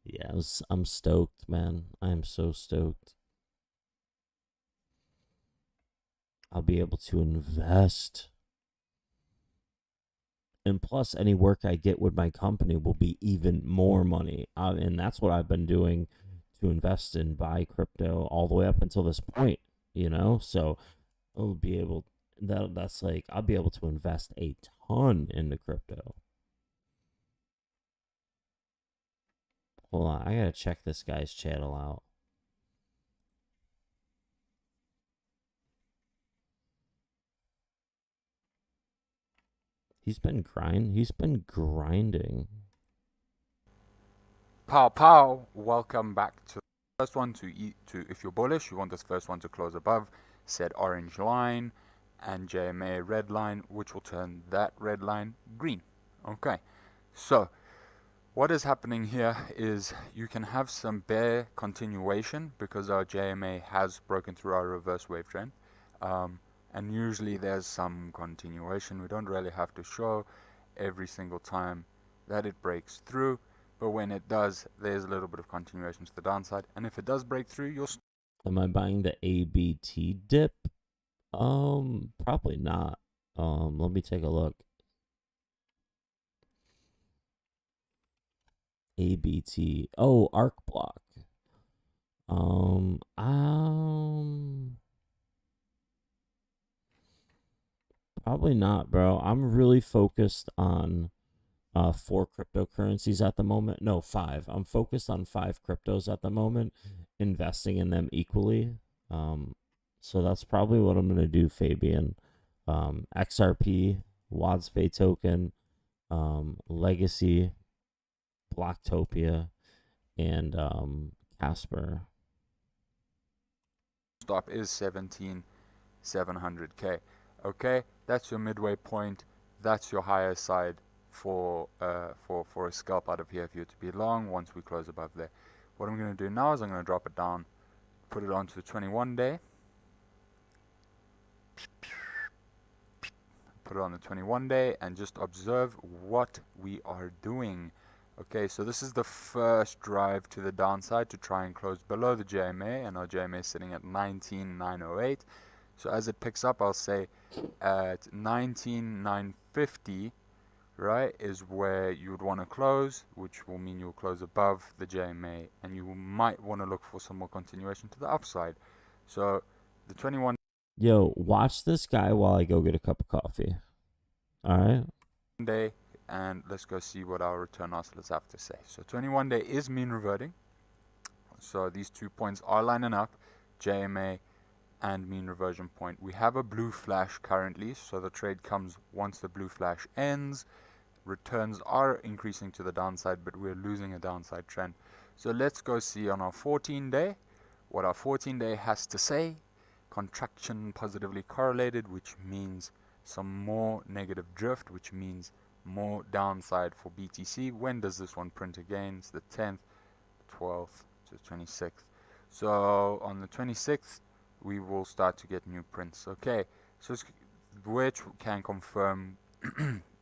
Yeah, I'm stoked, man. I'm so stoked. I'll be able to invest. And plus, any work I get with my company will be even more money. And that's what I've been doing to invest and buy crypto all the way up until this point, you know? So I'll be able, that's like, I'll be able to invest a ton into crypto. Hold on, I gotta check this guy's channel out. He's been grinding. Pow. Welcome back to the first one if you're bullish, you want this first one to close above said orange line and JMA red line, which will turn that red line green. Okay, so what is happening here is you can have some bear continuation because our JMA has broken through our reverse wave trend, and usually there's some continuation. We don't really have to show every single time that it breaks through, but when it does, there's a little bit of continuation to the downside, and if it does break through, you'll Am I buying the ABT dip? Probably not. Let me take a look. ABT. Oh, arc block. Probably not, bro. I'm really focused on 4 cryptocurrencies at the moment. No, 5. I'm focused on 5 cryptos at the moment, investing in them equally. So that's probably what I'm gonna do, Fabian. XRP, WADSPay token, Legacy, Blocktopia, and Casper. stop is 17,700k. Okay, that's your midway point. That's your higher side for a scalp out of here if you're to be long once we close above there. What I'm going to do now is I'm going to drop it down, put it onto the 21 day, put it on the 21 day, and just observe what we are doing. Okay, so this is the first drive to the downside to try and close below the JMA, and our JMA is sitting at 19,908. So as it picks up, I'll say at 19,950 right, is where you would want to close, which will mean you'll close above the JMA, and you might want to look for some more continuation to the upside. So the 21 Yo, watch this guy while I go get a cup of coffee. All right. day, and let's go see what our return oscillators have to say. So 21 day is mean reverting. So these 2 points are lining up, JMA and mean reversion point. We have a blue flash currently, so the trade comes once the blue flash ends. Returns are increasing to the downside, but we're losing a downside trend. So let's go see on our 14 day what our 14 day has to say. Contraction positively correlated, which means some more negative drift, which means more downside for BTC. When does this one print again? It's the 10th, 12th to 26th. So on the 26th we will start to get new prints. Okay, so which can confirm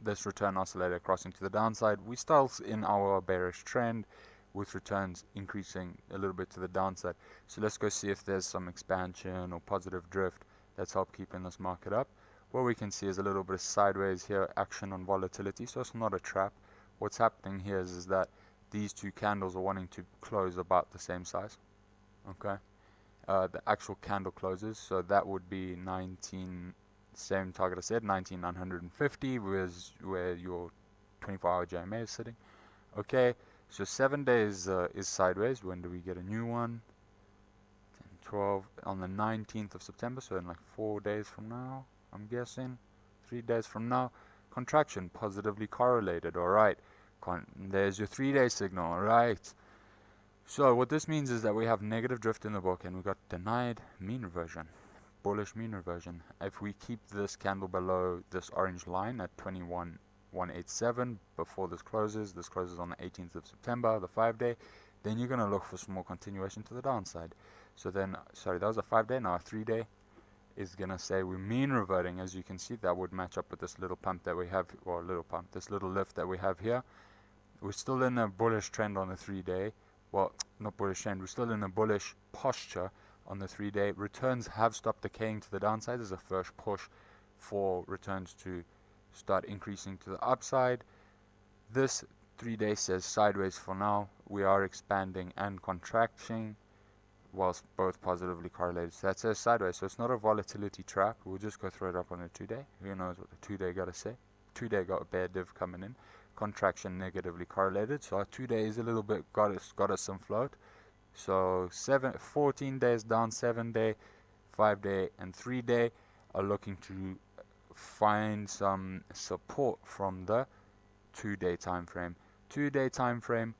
this return oscillator crossing to the downside. We still in our bearish trend with returns increasing a little bit to the downside. So let's go see if there's some expansion or positive drift that's helped keeping this market up. What we can see is a little bit of sideways here action on volatility, so it's not a trap. What's happening here is that these two candles are wanting to close about the same size. Okay, the actual candle closes, so that would be 19, same target I said, 19,950 was where your 24-hour JMA is sitting. Okay, so 7 days is sideways. When do we get a new one? 10, 12 on the 19th of September, so in like 4 days from now, I'm guessing 3 days from now. Contraction positively correlated. All right, there's your 3-day signal. All right, so what this means is that we have negative drift in the book, and we got denied mean reversion, bullish mean reversion. If we keep this candle below this orange line at 21,187 before this closes on the 18th of September, the 5-day, then you're going to look for some more continuation to the downside. So then, sorry, that was a 5-day, now a 3-day is going to say we're mean reverting. As you can see, that would match up with this little pump that we have, or little pump, this little lift that we have here. We're still in a bullish trend on the 3-day. Well, not bullish trend, we're still in a bullish posture on the 3-day. Returns have stopped decaying to the downside. There's a first push for returns to start increasing to the upside. This 3-day says sideways for now. We are expanding and contracting whilst both positively correlated. So that says sideways, so it's not a volatility trap. We'll just go throw it up on the 2-day. Who knows what the 2-day got to say. 2-day got a bear div coming in. Contraction negatively correlated, so our 2-day is a little bit got us some float. So 14 days down, 7-day, 5-day, and 3-day are looking to find some support from the 2-day time frame. 2-day time frame,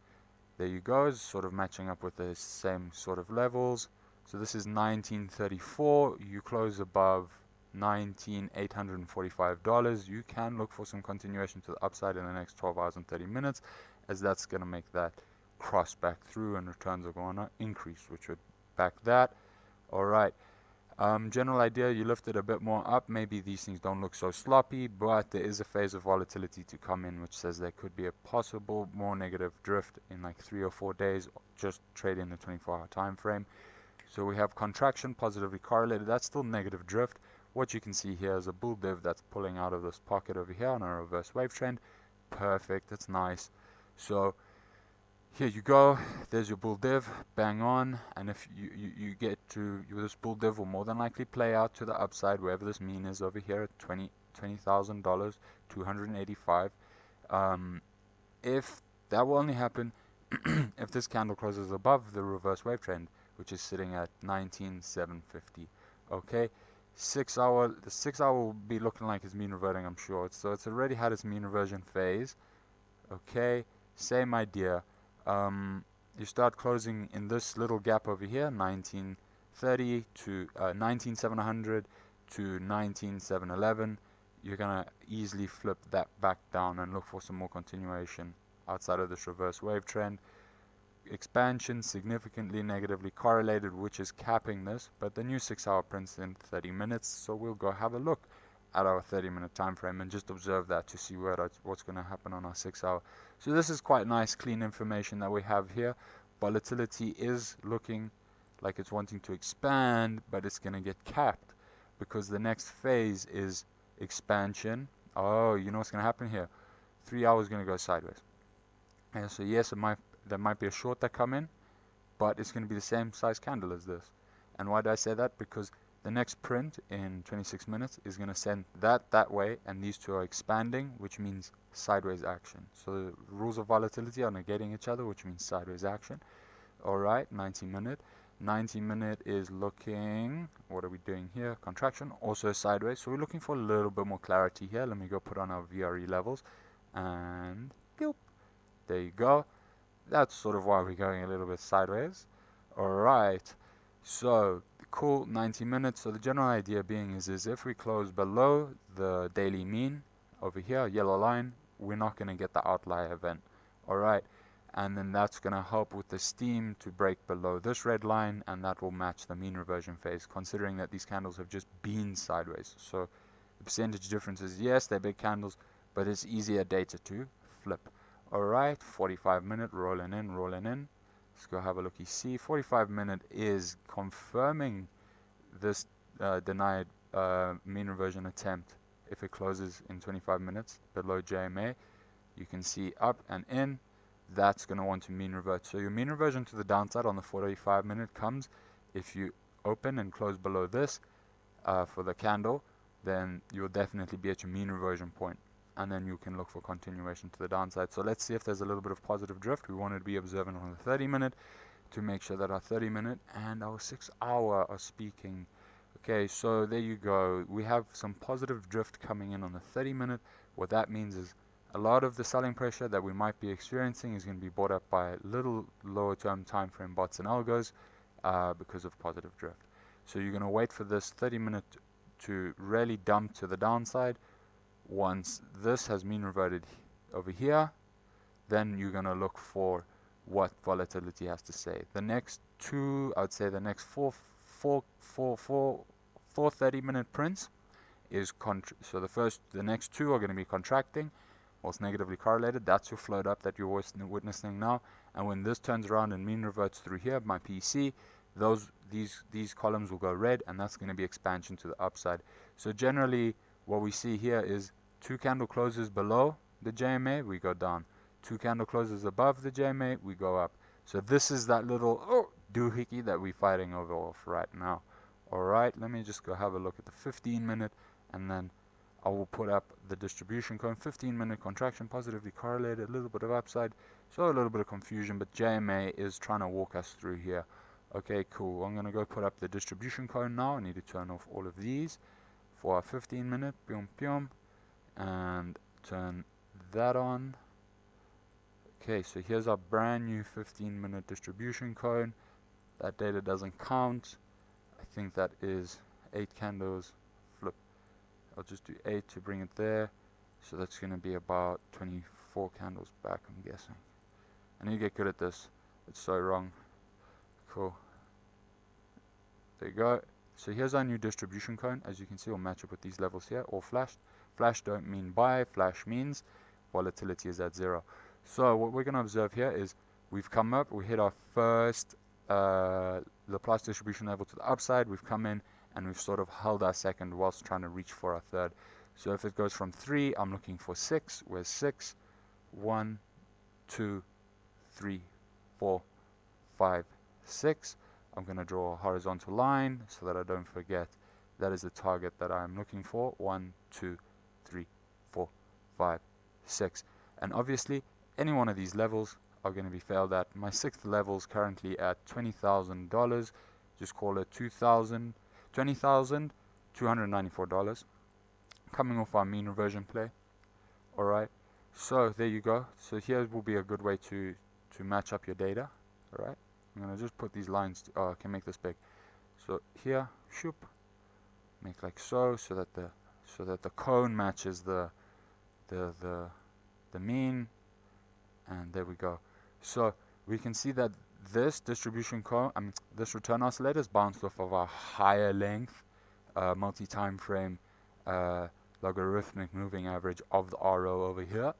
there you go, is sort of matching up with the same sort of levels. So this is 1934. You close above $19,845. You can look for some continuation to the upside in the next 12 hours and 30 minutes, as that's going to make that cross back through and returns are going to increase, which would back that. All right, general idea, you lift it a bit more up, maybe these things don't look so sloppy, but there is a phase of volatility to come in, which says there could be a possible more negative drift in like 3 or 4 days, just trading the 24-hour time frame. So we have contraction positively correlated, that's still negative drift. What you can see here is a bull div that's pulling out of this pocket over here on a reverse wave trend. Perfect, that's nice. So here you go, there's your bull div, bang on, and if you get to, this bull div will more than likely play out to the upside, wherever this mean is over here at $20,000, 285. If that will only happen if this candle closes above the reverse wave trend, which is sitting at 19,750. Okay, the 6 hour will be looking like it's mean reverting, I'm sure. So it's already had its mean reversion phase. Okay, same idea. You start closing in this little gap over here, 1930 to 19,700 to 19,711. You're gonna easily flip that back down and look for some more continuation outside of this reverse wave trend. Expansion significantly negatively correlated, which is capping this, but the new 6 hour prints in 30 minutes, so we'll go have a look at our 30-minute time frame and just observe that to see what's going to happen on our 6 hour. So this is quite nice, clean information that we have here. Volatility is looking like it's wanting to expand, but it's going to get capped because the next phase is expansion. Oh, you know what's going to happen here? 3 hours going to go sideways. And so yes, there might be a short that come in, but it's going to be the same size candle as this. And why do I say that? Because the next print in 26 minutes is going to send that way, and these two are expanding, which means sideways action. So the rules of volatility are negating each other, which means sideways action. Alright, 90 minute. 90 minute is looking, what are we doing here? Contraction, also sideways. So we're looking for a little bit more clarity here. Let me go put on our VRE levels, and boop, there you go. That's sort of why we're going a little bit sideways. Alright, so cool, 90 minutes. So the general idea being is if we close below the daily mean over here, yellow line, we're not going to get the outlier event. Alright, and then that's going to help with the steam to break below this red line, and that will match the mean reversion phase, considering that these candles have just been sideways. So the percentage difference is, yes, they're big candles, but it's easier data to flip. Alright, 45 minute, rolling in, rolling in. Let's go have a looky see. 45 minute is confirming this denied mean reversion attempt. If it closes in 25 minutes below JMA, you can see up and in. That's going to want to mean revert. So your mean reversion to the downside on the 45 minute comes if you open and close below this for the candle, then you'll definitely be at your mean reversion point, and then you can look for continuation to the downside. So let's see if there's a little bit of positive drift. We want to be observant on the 30 minute to make sure that our 30 minute and our 6 hour are speaking. Okay, so there you go. We have some positive drift coming in on the 30 minute. What that means is a lot of the selling pressure that we might be experiencing is going to be brought up by little lower term time frame bots and algos because of positive drift. So you're going to wait for this 30 minute to really dump to the downside. Once this has mean reverted over here, then you're going to look for what volatility has to say. The next two, I'd say the next four 30 minute prints is so the next two are going to be contracting, whilst negatively correlated. That's your float up that you're witnessing now. And when this turns around and mean reverts through here, my PC, these columns will go red, and that's going to be expansion to the upside. So generally, what we see here is 2 candle closes below the JMA, we go down. 2 candle closes above the JMA, we go up. So this is that little doohickey that we're fighting over off right now. Alright, let me just go have a look at the 15 minute, and then I will put up the distribution cone. 15 minute contraction, positively correlated, a little bit of upside, so a little bit of confusion, but JMA is trying to walk us through here. Okay, cool. I'm going to go put up the distribution cone now. I need to turn off all of these for our 15 minute, and turn that on. Okay, so here's our brand new 15 minute distribution cone. That data doesn't count. I think that is 8 candles. Flip. I'll just do 8 to bring it there. So that's going to be about 24 candles back, I'm guessing. I need to get good at this. It's so wrong. Cool. There you go. So here's our new distribution cone. As you can see, we'll match up with these levels here, all flashed. Flash don't mean buy, flash means volatility is at 0. So what we're going to observe here is we've come up, we hit our first Laplace distribution level to the upside, we've come in and we've sort of held our second whilst trying to reach for our third. So if it goes from 3, I'm looking for 6. Where's 6? 1, 2, 3, 4, 5, 6. I'm going to draw a horizontal line so that I don't forget. That is the target that I'm looking for. 1, 2, 3, 4, 5, 6. And obviously, any one of these levels are going to be failed at. My 6th level is currently at $20,000. Just call it $20,294. Coming off our mean reversion play. Alright, so there you go. So here will be a good way to match up your data. Alright, I'm going to just put these lines, I can make this big. So here, shoop, make like so that the cone matches the mean, and there we go. So we can see that this distribution cone, this return oscillator is bounced off of a higher length multi-time frame logarithmic moving average of the RO over here.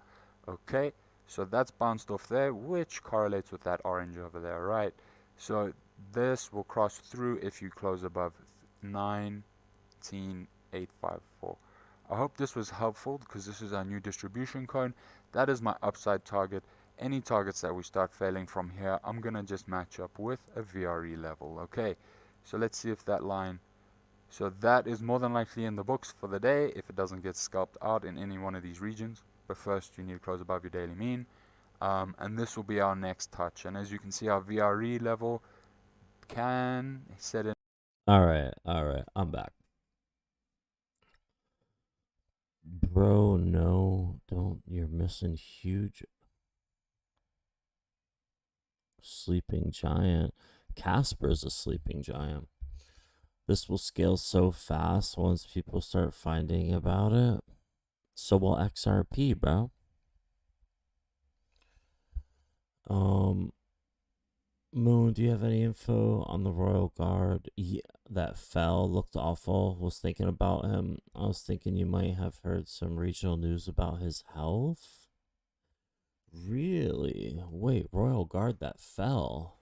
Okay, so that's bounced off there, which correlates with that orange over there, right? So this will cross through if you close above 19,854. I hope this was helpful because this is our new distribution cone. That is my upside target. Any targets that we start failing from here, I'm going to just match up with a VRE level. Okay, so let's see if that line... So that is more than likely in the books for the day if it doesn't get scalped out in any one of these regions. But first you need to close above your daily mean. And this will be our next touch. And as you can see, our VRE level can set in... Alright, I'm back. Bro, no, don't. You're missing huge. Sleeping giant. Casper's a sleeping giant. This will scale so fast once people start finding about it. So will XRP, bro. Moon, do you have any info on the Royal Guard that fell? Looked awful. Was thinking about him. I was thinking you might have heard some regional news about his health. Really? Wait, Royal Guard that fell.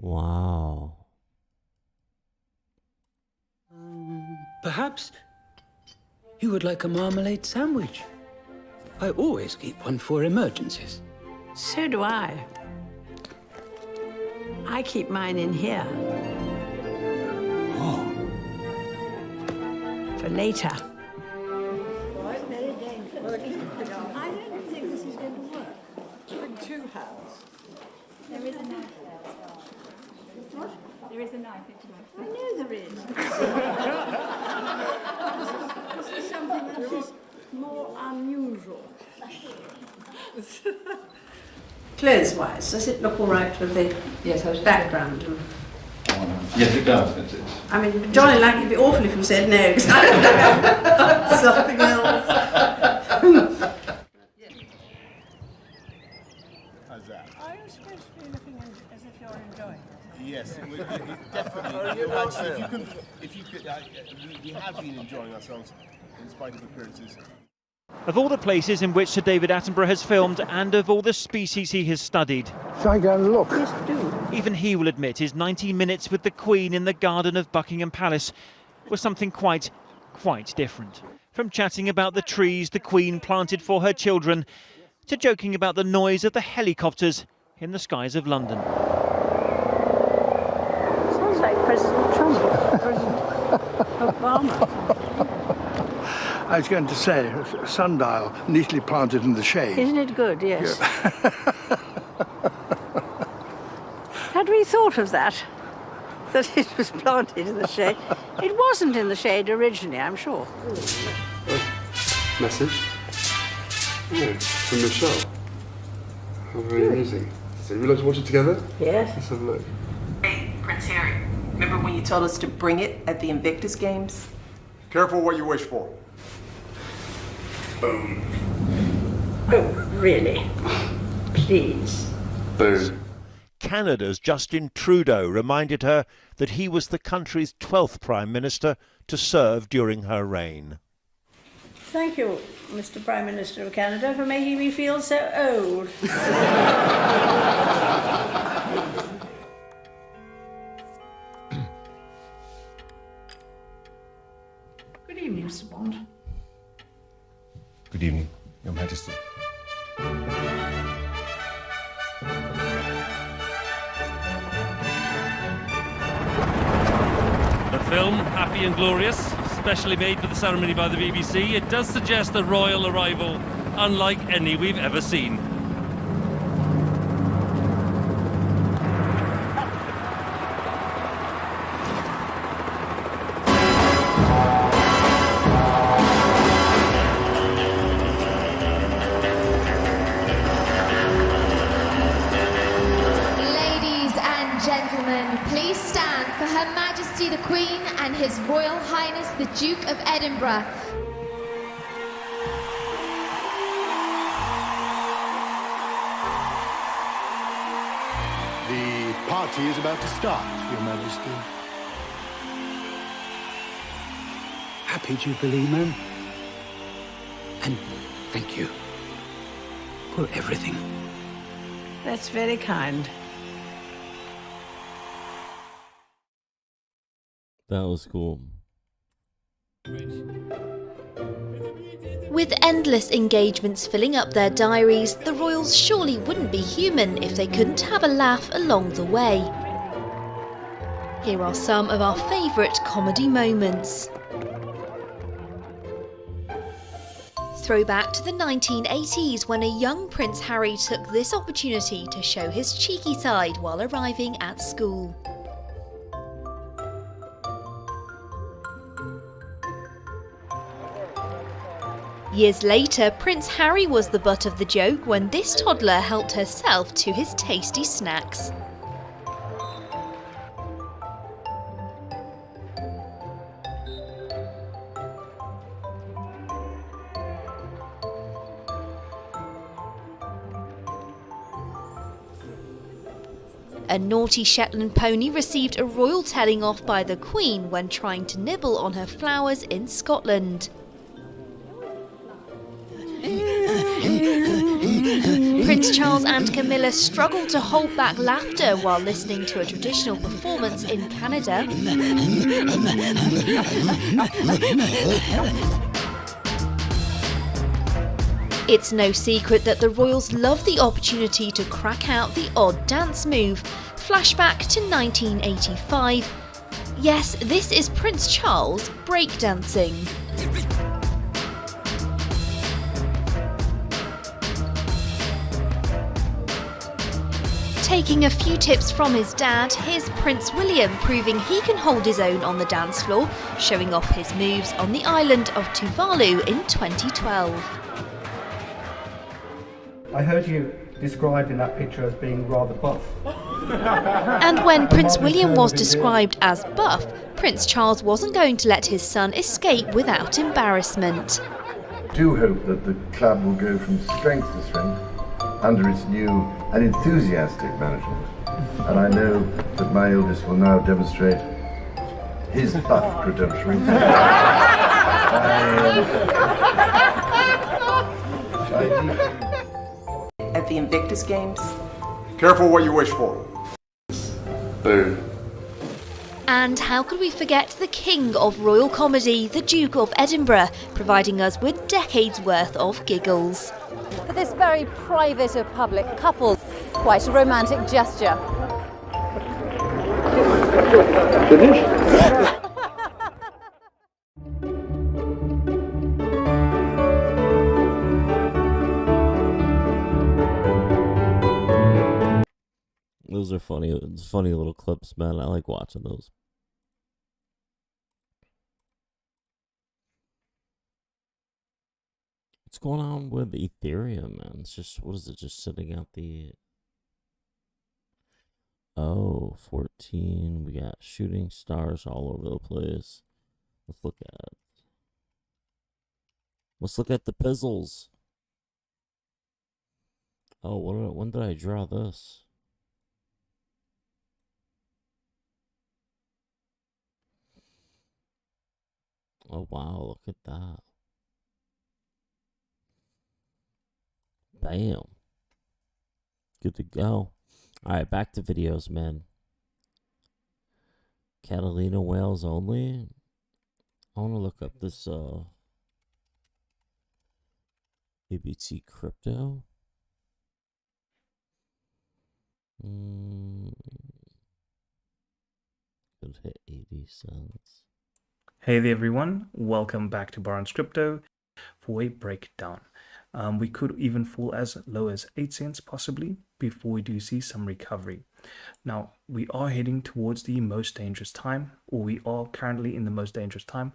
Wow. Perhaps you would like a marmalade sandwich. I always keep one for emergencies. So do I. I keep mine in here. Oh. For later. I don't think this is going to work. For two hands. There is a knife there as well. What? There is a knife if you like. I know there is. This is something that is more unusual. Clothes-wise, does it look all right with the background? Yes, it does. I mean, Johnny, like, it'd be awful if you said no, because I don't know something else. How's that? Are you supposed to be looking as if you're enjoying it? Yes, definitely. If you could, we have been enjoying ourselves in spite of appearances. Of all the places in which Sir David Attenborough has filmed and of all the species he has studied, Shall I go and look? Yes, do. even he will admit his 90 minutes with the Queen in the garden of Buckingham Palace was something quite different. From chatting about the trees the Queen planted for her children to joking about the noise of the helicopters in the skies of London. Sounds like President Trump, President Obama. I was going to say, a sundial neatly planted in the shade. Isn't it good? Yes. Had we thought of that? That it was planted in the shade? It wasn't in the shade originally, I'm sure. Message? Yeah, from Michelle. How very amusing. So we like to watch it together? Yes. Let's have a look. Hey, Prince Harry, remember when you told us to bring it at the Invictus Games? Careful what you wish for. Oh, really? Please. Boom. Canada's Justin Trudeau reminded her that he was the country's 12th Prime Minister to serve during her reign. Thank you, Mr. Prime Minister of Canada, for making me feel so old. Good evening, Mr. Bond. Good evening, Your Majesty. film, Happy and Glorious, specially made for the ceremony by the BBC, it does suggest a royal arrival unlike any we've ever seen. Please stand for Her Majesty the Queen and His Royal Highness the Duke of Edinburgh. The party is about to start, Your Majesty. Happy Jubilee, ma'am. And thank you for everything. That's very kind. That was cool. With endless engagements filling up their diaries, the royals surely wouldn't be human if they couldn't have a laugh along the way. Here are some of our favourite comedy moments. Throwback to the 1980s when a young Prince Harry took this opportunity to show his cheeky side while arriving at school. Years later, Prince Harry was the butt of the joke when this toddler helped herself to his tasty snacks. A naughty Shetland pony received a royal telling off by the Queen when trying to nibble on her flowers in Scotland. Prince Charles and Camilla struggled to hold back laughter while listening to a traditional performance in Canada. It's no secret that the royals love the opportunity to crack out the odd dance move. Flashback to 1985. Yes, this is Prince Charles breakdancing. Taking a few tips from his dad, here's Prince William proving he can hold his own on the dance floor, showing off his moves on the island of Tuvalu in 2012. I heard you described in that picture as being rather buff. And when Prince William was described as buff, Prince Charles wasn't going to let his son escape without embarrassment. I do hope that the club will go from strength to strength under its new and enthusiastic management. And I know that my eldest will now demonstrate his buff credentials. At the Invictus Games. Careful what you wish for. Boo. And how could we forget the king of royal comedy, the Duke of Edinburgh, providing us with decades worth of giggles. For this very private of public couple, quite a romantic gesture. Those are funny. It's funny little clips, man. I like watching those. What's going on with Ethereum, man? It's just, what is it? Just sitting at the... Oh, 14. We got shooting stars all over the place. Let's look at the pizzles. Oh, when did I draw this? Oh, wow, look at that. Bam. Good to go. Alright, back to videos, man. Catalina whales only. I want to look up this, ABT crypto. Go to would hit 80 cents. Hey there everyone, welcome back to Baron's Crypto for a breakdown. We could even fall as low as 8 cents possibly before we do see some recovery. Now, we are heading towards the most dangerous time, or we are currently in the most dangerous time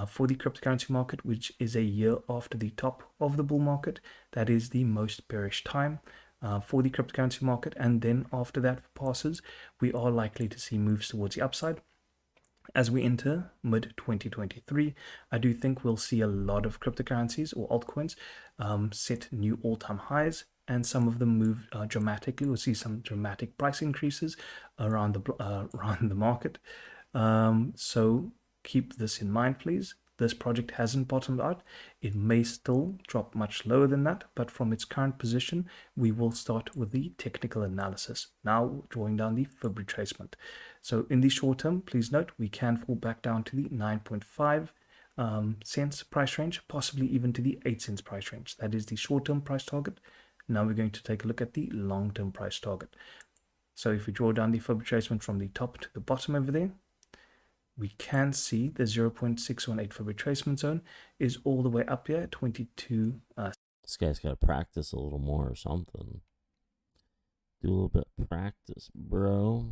for the cryptocurrency market, which is a year after the top of the bull market. That is the most bearish time for the cryptocurrency market, and then after that passes, we are likely to see moves towards the upside. As we enter mid 2023, I do think we'll see a lot of cryptocurrencies or altcoins set new all-time highs, and some of them move dramatically. We'll see some dramatic price increases around the market. So keep this in mind, please. This project hasn't bottomed out. It may still drop much lower than that, but from its current position, we will start with the technical analysis. Now drawing down the fib retracement. So in the short term, please note, we can fall back down to the 9.5 cents price range, possibly even to the 8 cents price range. That is the short-term price target. Now we're going to take a look at the long-term price target. So if we draw down the fib retracement from the top to the bottom over there, we can see the 0.618 fib retracement zone is all the way up here at 22. This guy's got to practice a little more or something. Do a little bit of practice, bro.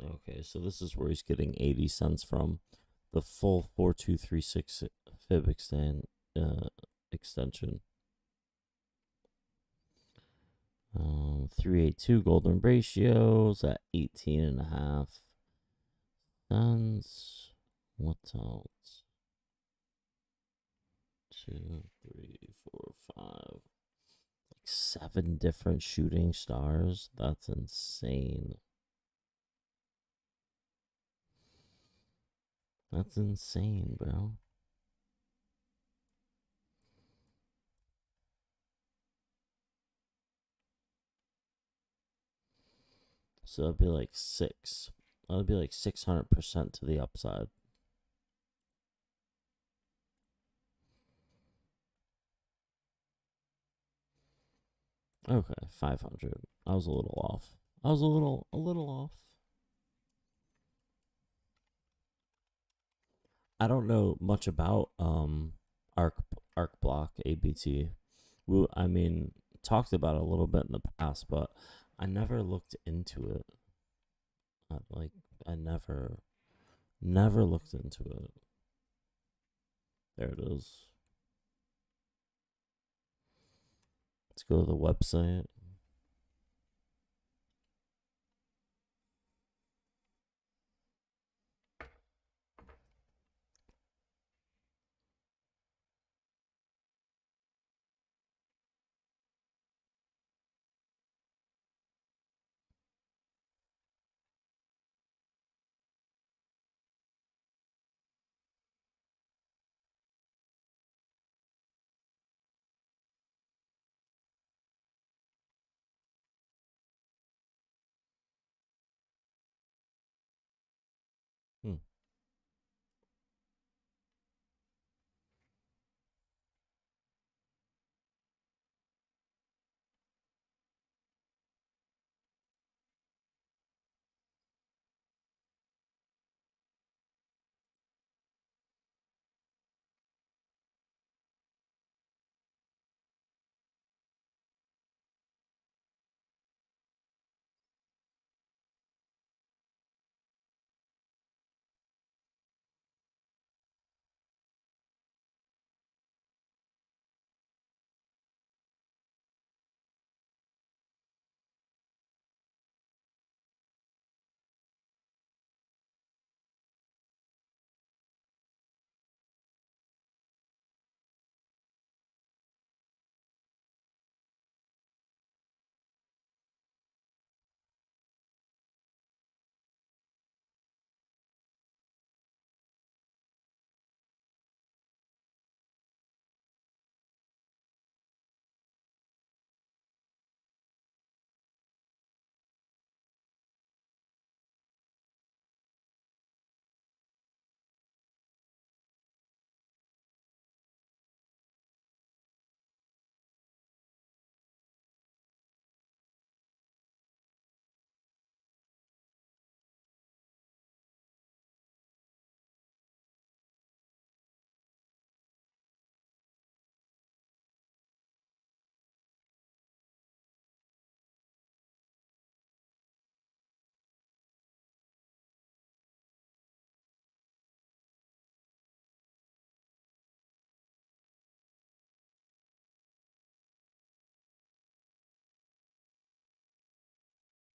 Okay, so this is where he's getting 80 cents from. The full 4236 fib extension. 382 golden ratios at 18.5 cents. What else? 2, 3, 4, 5. Like 7 different shooting stars. That's insane. That's insane, bro. So that'd be like 6. That'd be like 600% to the upside. Okay, 500. I was a little off. I was a little off. I don't know much about arc block ABT. I mean, talked about it a little bit in the past, but I never looked into it. I never looked into it. There it is. Let's go to the website.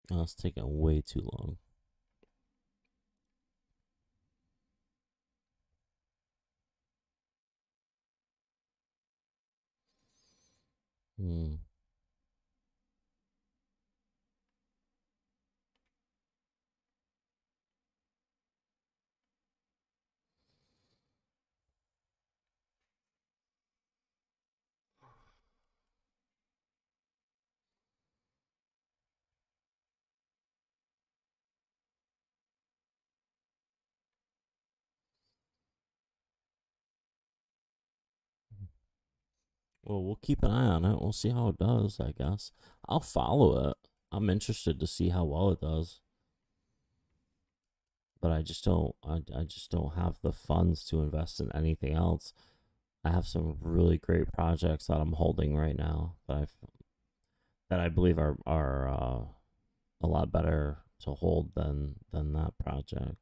Oh, it's taking way too long. Well, we'll keep an eye on it. We'll see how it does, I guess. I'll follow it. I'm interested to see how well it does. But I just don't have the funds to invest in anything else. I have some really great projects that I'm holding right now that I believe are a lot better to hold than that project.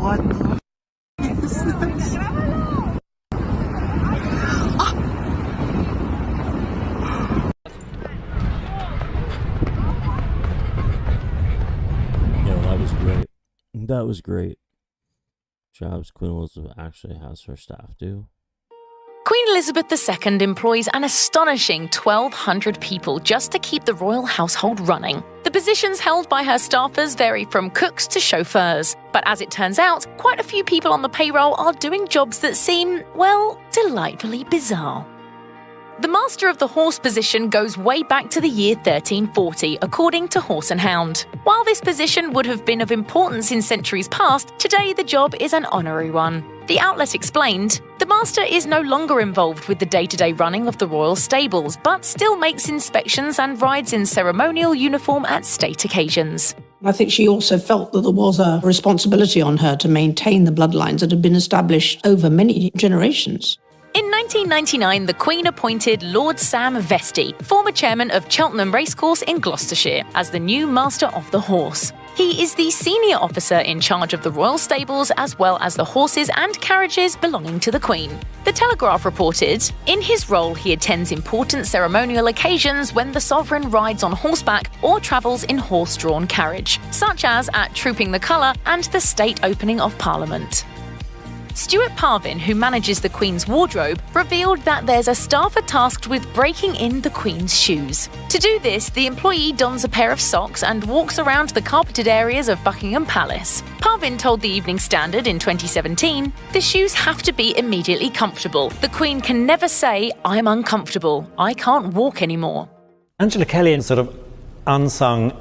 What the is this? Yeah, that was great. That was great. Jobs Queen Elizabeth actually has her staff do. Queen Elizabeth II employs an astonishing 1,200 people just to keep the royal household running. The positions held by her staffers vary from cooks to chauffeurs. But as it turns out, quite a few people on the payroll are doing jobs that seem, well, delightfully bizarre. The Master of the Horse position goes way back to the year 1340, according to Horse and Hound. While this position would have been of importance in centuries past, today the job is an honorary one. The outlet explained, the Master is no longer involved with the day-to-day running of the royal stables, but still makes inspections and rides in ceremonial uniform at state occasions. I think she also felt that there was a responsibility on her to maintain the bloodlines that had been established over many generations. In 1999, the Queen appointed Lord Sam Vestey, former chairman of Cheltenham Racecourse in Gloucestershire, as the new Master of the Horse. He is the senior officer in charge of the royal stables as well as the horses and carriages belonging to the Queen. The Telegraph reported, in his role he attends important ceremonial occasions when the sovereign rides on horseback or travels in horse-drawn carriage, such as at Trooping the Colour and the state opening of Parliament. Stuart Parvin, who manages the Queen's wardrobe, revealed that there's a staffer tasked with breaking in the Queen's shoes. To do this, the employee dons a pair of socks and walks around the carpeted areas of Buckingham Palace. Parvin told the Evening Standard in 2017, the shoes have to be immediately comfortable. The Queen can never say, I'm uncomfortable, I can't walk anymore. Angela Kelly is sort of unsung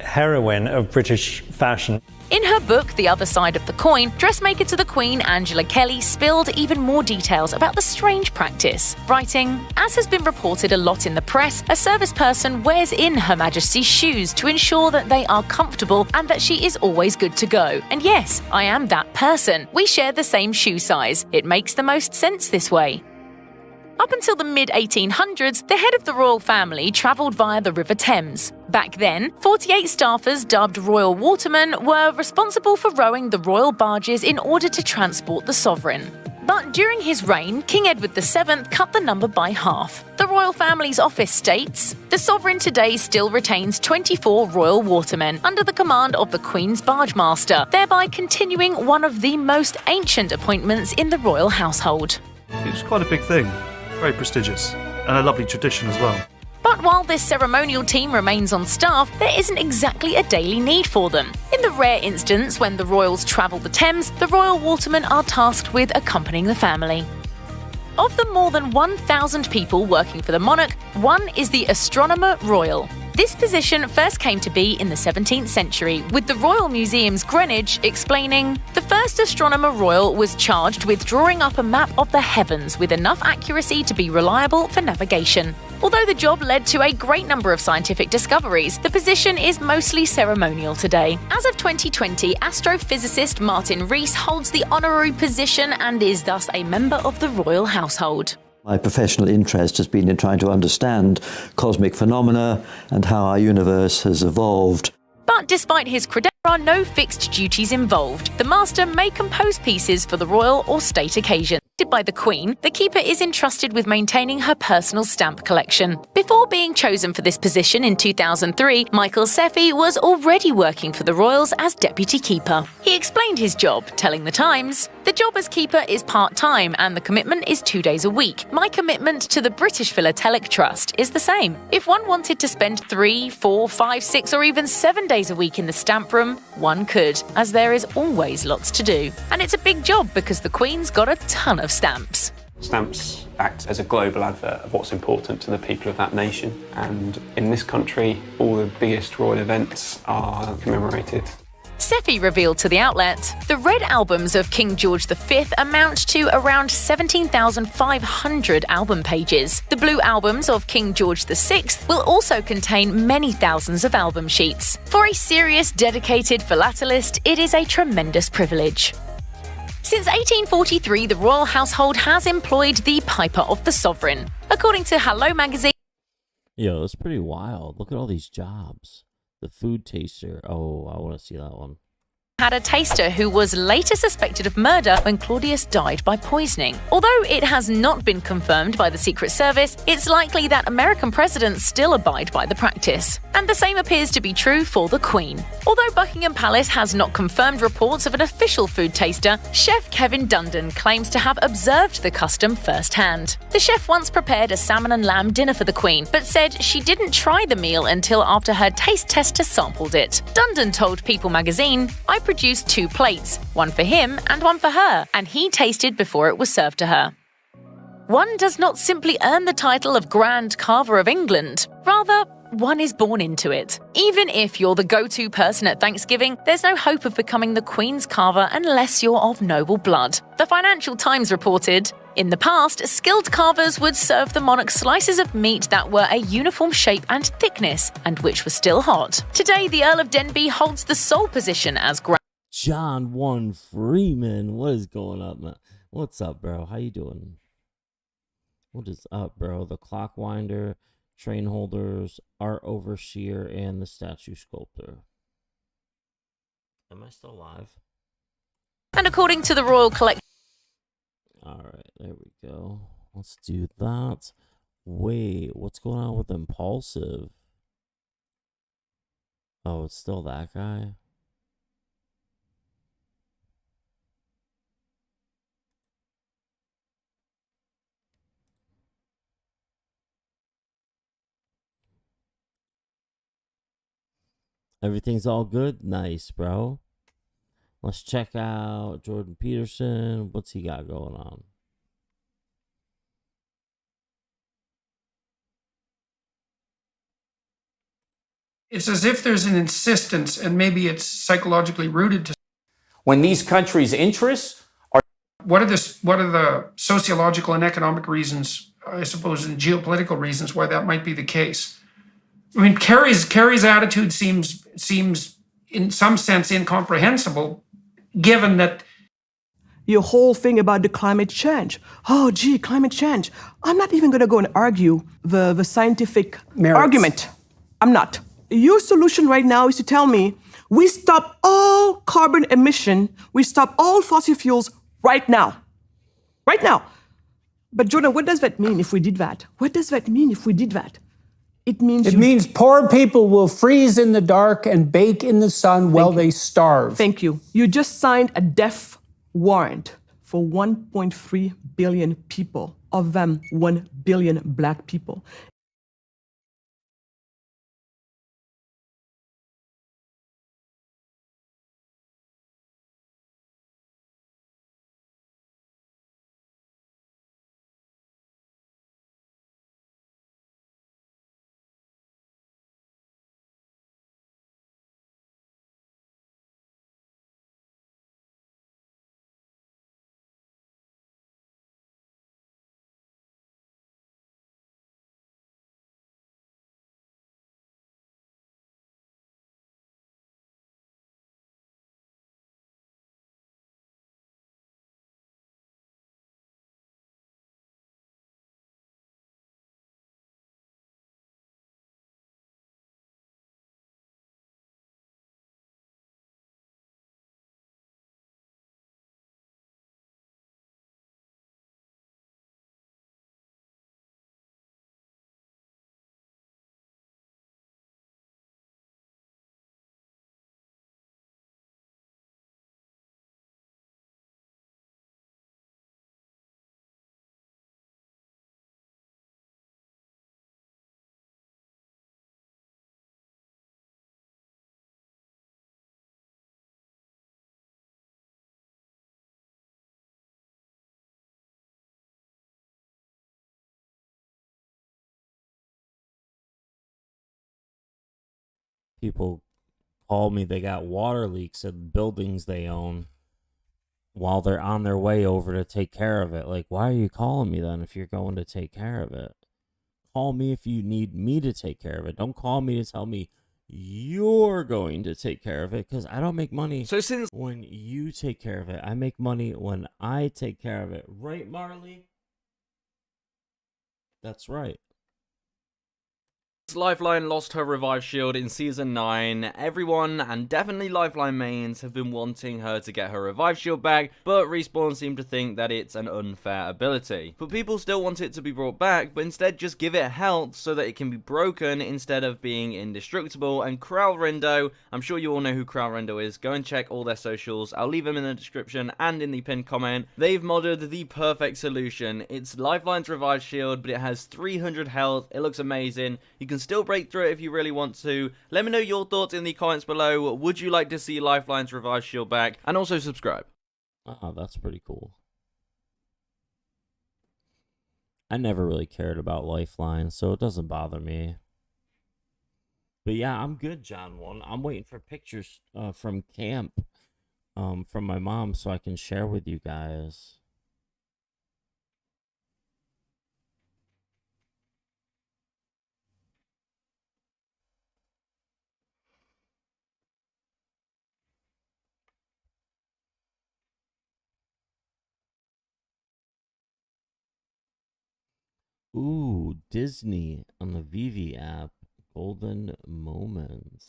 heroine of British fashion. In her book, The Other Side of the Coin, dressmaker to the Queen, Angela Kelly, spilled even more details about the strange practice, writing, as has been reported a lot in the press, a service person wears in Her Majesty's shoes to ensure that they are comfortable and that she is always good to go. And yes, I am that person. We share the same shoe size. It makes the most sense this way. Up until the mid-1800s, the head of the royal family travelled via the River Thames. Back then, 48 staffers dubbed royal watermen were responsible for rowing the royal barges in order to transport the sovereign. But during his reign, King Edward VII cut the number by half. The royal family's office states, the sovereign today still retains 24 royal watermen under the command of the Queen's barge master, thereby continuing one of the most ancient appointments in the royal household. It was quite a big thing. Very prestigious, and a lovely tradition as well. But while this ceremonial team remains on staff, there isn't exactly a daily need for them. In the rare instance when the royals travel the Thames, the royal watermen are tasked with accompanying the family. Of the more than 1,000 people working for the monarch, one is the Astronomer Royal. This position first came to be in the 17th century, with the Royal Museum's Greenwich explaining, the first Astronomer Royal was charged with drawing up a map of the heavens with enough accuracy to be reliable for navigation. Although the job led to a great number of scientific discoveries, the position is mostly ceremonial today. As of 2020, astrophysicist Martin Rees holds the honorary position and is thus a member of the royal household. My professional interest has been in trying to understand cosmic phenomena and how our universe has evolved. But despite his credentials, there are no fixed duties involved. The master may compose pieces for the royal or state occasion. By the Queen, the keeper is entrusted with maintaining her personal stamp collection. Before being chosen for this position in 2003, Michael Seffi was already working for the royals as deputy keeper. He explained his job, telling The Times, "The job as keeper is part-time and the commitment is 2 days a week. My commitment to the British Philatelic Trust is the same. If one wanted to spend 3, 4, 5, 6 or even 7 days a week in the stamp room, one could, as there is always lots to do. And it's a big job because the Queen's got a ton of stamps." Stamps act as a global advert of what's important to the people of that nation, and in this country, all the biggest royal events are commemorated. Seffi revealed to the outlet, "The red albums of King George V amount to around 17,500 album pages. The blue albums of King George VI will also contain many thousands of album sheets. For a serious, dedicated philatelist, it is a tremendous privilege." Since 1843, the royal household has employed the Piper of the Sovereign. According to Hello magazine, Yo, it's pretty wild. Look at all these jobs. The food taster. Oh, I want to see that one. had a taster who was later suspected of murder when Claudius died by poisoning. Although it has not been confirmed by the Secret Service, it's likely that American presidents still abide by the practice. And the same appears to be true for the Queen. Although Buckingham Palace has not confirmed reports of an official food taster, Chef Kevin Dundon claims to have observed the custom firsthand. The chef once prepared a salmon and lamb dinner for the Queen, but said she didn't try the meal until after her taste tester sampled it. Dundon told People magazine, "I produced 2 plates, one for him and one for her, and he tasted before it was served to her." One does not simply earn the title of Grand Carver of England. Rather, one is born into it. Even if you're the go-to person at Thanksgiving, there's no hope of becoming the Queen's carver unless you're of noble blood. The Financial Times reported, "In the past, skilled carvers would serve the monarch slices of meat that were a uniform shape and thickness, and which were still hot. Today, the Earl of Denbigh holds the sole position as Grand..." John One Freeman, what is going up, man? What's up, bro? How you doing? What is up, bro? The clockwinder, train holders, art overseer, and the statue sculptor. Am I still live? And according to the Royal Collection... Alright, there we go. Let's do that. Wait, what's going on with Impulsive? Oh, it's still that guy? Everything's all good? Nice, bro. Let's check out Jordan Peterson. What's he got going on? It's as if there's an insistence, and maybe it's psychologically rooted to... When these countries' interests are... What are the sociological and economic reasons, I suppose, and geopolitical reasons why that might be the case? I mean, Kerry's attitude seems in some sense incomprehensible, given that your whole thing about the climate change. Oh, gee, climate change. I'm not even going to go and argue the scientific argument. I'm not. Your solution right now is to tell me we stop all carbon emission, we stop all fossil fuels right now. Right now. But Jordan, what does that mean if we did that? What does that mean if we did that? It means poor people will freeze in the dark and bake in the sun while they starve. Thank you. You just signed a death warrant for 1.3 billion people, of them 1 billion black people. People call me, they got water leaks at buildings they own while they're on their way over to take care of it. Like, why are you calling me then if you're going to take care of it? Call me if you need me to take care of it. Don't call me to tell me you're going to take care of it, because I don't make money when you take care of it. I make money when I take care of it. Right, Marley? That's right. Lifeline lost her Revive Shield in Season 9. Everyone, and definitely Lifeline mains, have been wanting her to get her Revive Shield back, but Respawn seem to think that it's an unfair ability. But people still want it to be brought back, but instead just give it health so that it can be broken instead of being indestructible. And Crowlrendo, I'm sure you all know who Crowlrendo is, go and check all their socials, I'll leave them in the description and in the pinned comment. They've modded the perfect solution. It's Lifeline's Revive Shield, but it has 300 health, it looks amazing, you can still break through it if you really want to. Let me know your thoughts in the comments below. Would you like to see Lifeline's Revive Shield back? And also subscribe. Oh, that's pretty cool. I never really cared about Lifeline, so it doesn't bother me. But yeah, I'm good, John 1. I'm waiting for pictures from camp from my mom so I can share with you guys. Ooh, Disney on the VV app. Golden Moments.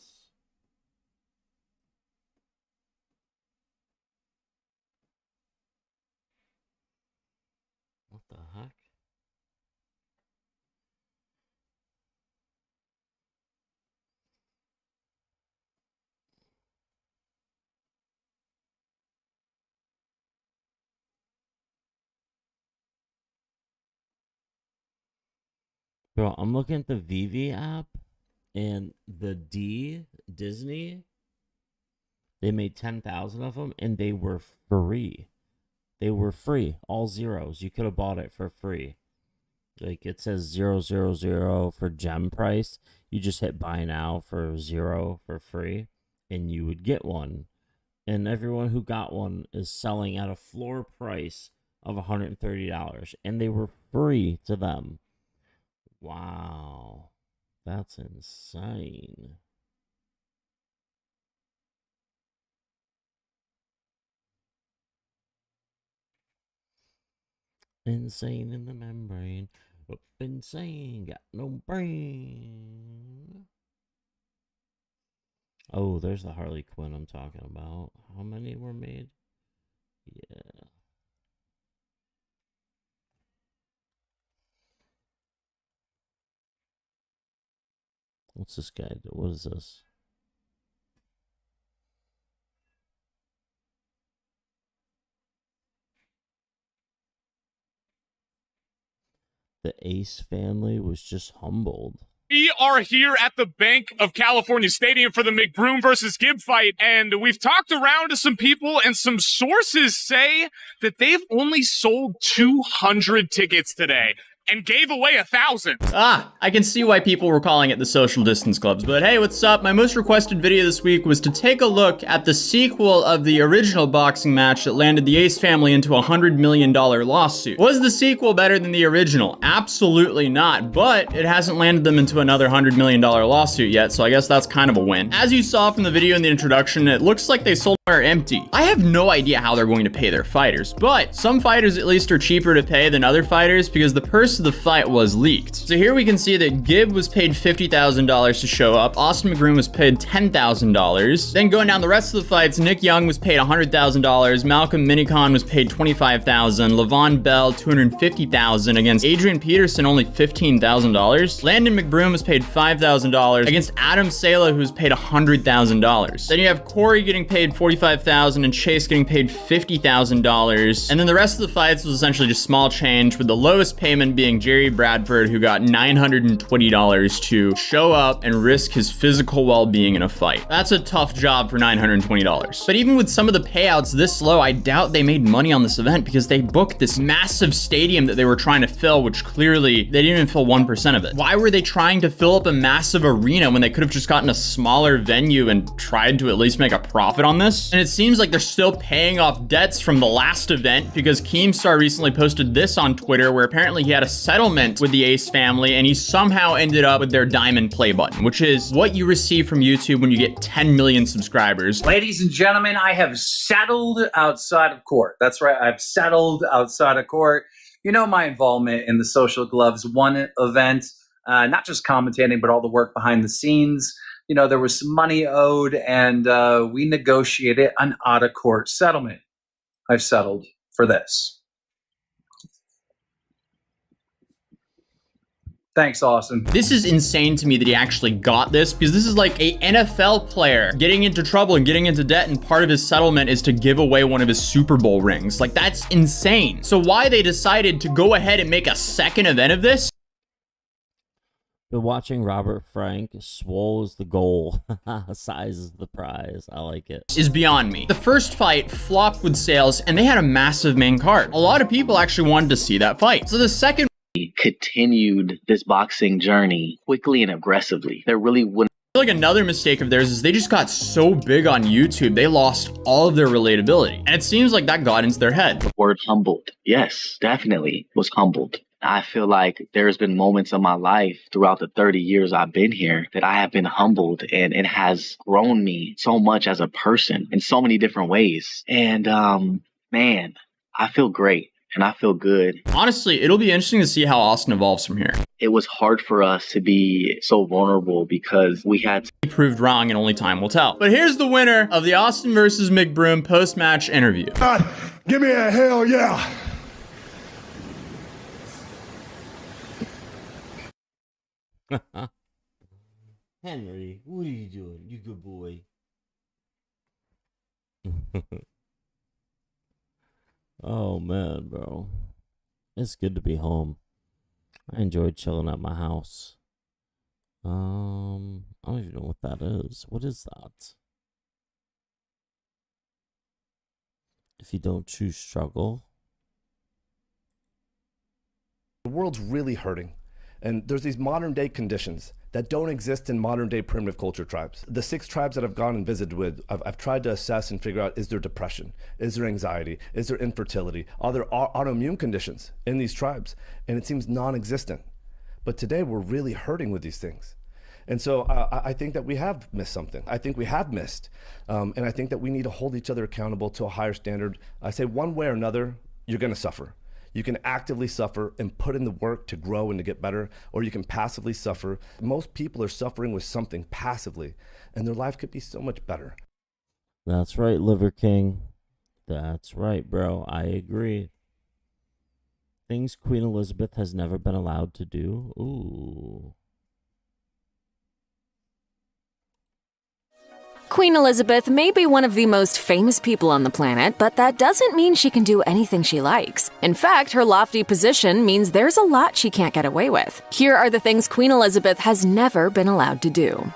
What the heck? Bro, I'm looking at the VV app, and the Disney, they made 10,000 of them, and they were free. They were free, all zeros. You could have bought it for free. Like, it says 000 for gem price. You just hit buy now for 0 for free, and you would get one. And everyone who got one is selling at a floor price of $130, and they were free to them. Wow, that's insane. Insane in the membrane. Up insane, got no brain. Oh, there's the Harley Quinn I'm talking about. How many were made? Yeah. What's this guy do? What is this? The Ace family was just humbled. We are here at the Bank of California Stadium for the McBroom versus Gibb fight, and we've talked around to some people, and some sources say that they've only sold 200 tickets today and gave away 1,000. I can see why people were calling it the social distance clubs, but hey, what's up? My most requested video this week was to take a look at the sequel of the original boxing match that landed the Ace family into a $100 million lawsuit. Was the sequel better than the original? Absolutely not, but it hasn't landed them into another $100 million lawsuit yet, so I guess that's kind of a win. As you saw from the video in the introduction, it looks like they sold are empty. I have no idea how they're going to pay their fighters, but some fighters at least are cheaper to pay than other fighters because the purse of the fight was leaked. So here we can see that Gibb was paid $50,000 to show up, Austin McGroom was paid $10,000. Then going down the rest of the fights, Nick Young was paid $100,000, Malcolm Minicon was paid $25,000, Levon Bell $250,000 against Adrian Peterson only $15,000. Landon McBroom was paid $5,000 against Adam Sala, who was paid $100,000. Then you have Corey getting paid $45,000 and Chase getting paid $50,000. And then the rest of the fights was essentially just small change, with the lowest payment being being Jerry Bradford, who got $920 to show up and risk his physical well-being in a fight. That's a tough job for $920. But even with some of the payouts this low, I doubt they made money on this event because they booked this massive stadium that they were trying to fill, which clearly they didn't even fill 1% of it. Why were they trying to fill up a massive arena when they could have just gotten a smaller venue and tried to at least make a profit on this? And it seems like they're still paying off debts from the last event, because Keemstar recently posted this on Twitter where apparently he had a settlement with the Ace family and he somehow ended up with their diamond play button, which is what you receive from YouTube when you get 10 million subscribers. Ladies and gentlemen, I have settled outside of court. That's right, I've settled outside of court. You know my involvement in the Social Gloves 1 event, not just commentating, but all the work behind the scenes. You know, there was some money owed, and we negotiated an out-of-court settlement. I've settled for this. Thanks, Austin. This is insane to me that he actually got this, because this is like a NFL player getting into trouble and getting into debt, and part of his settlement is to give away one of his Super Bowl rings. Like, that's insane. So why they decided to go ahead and make a second event of this? But watching Robert Frank, swole is the goal, size is the prize. I like it. Is beyond me. The first fight flopped with sales, and they had a massive main card. A lot of people actually wanted to see that fight. So the second continued this boxing journey quickly and aggressively. There really wouldn't. I feel like another mistake of theirs is they just got so big on YouTube, they lost all of their relatability. And it seems like that got into their head. The word humbled. Yes, definitely was humbled. I feel like there's been moments in my life throughout the 30 years I've been here that I have been humbled, and it has grown me so much as a person in so many different ways. And man, I feel great. And I feel good. Honestly, it'll be interesting to see how Austin evolves from here. It was hard for us to be so vulnerable because we had to be proved wrong, and only time will tell. But here's the winner of the Austin versus McBroom post-match interview. Give me a hell yeah. Henry, what are you doing? You good boy. Oh man, bro. It's good to be home. I enjoyed chilling at my house. I don't even know what that is. What is that? If you don't choose struggle. The world's really hurting. And there's these modern day conditions that don't exist in modern day primitive culture tribes. The 6 tribes that I've gone and visited with, I've tried to assess and figure out, is there depression? Is there anxiety? Is there infertility? Are there autoimmune conditions in these tribes? And it seems non-existent. But today we're really hurting with these things. And so I think that we have missed something. I think we have missed. And I think that we need to hold each other accountable to a higher standard. I say one way or another, you're gonna suffer. You can actively suffer and put in the work to grow and to get better, or you can passively suffer. Most people are suffering with something passively, and their life could be so much better. That's right, Liver King. That's right, bro. I agree. Things Queen Elizabeth has never been allowed to do. Ooh. Queen Elizabeth may be one of the most famous people on the planet, but that doesn't mean she can do anything she likes. In fact, her lofty position means there's a lot she can't get away with. Here are the things Queen Elizabeth has never been allowed to do.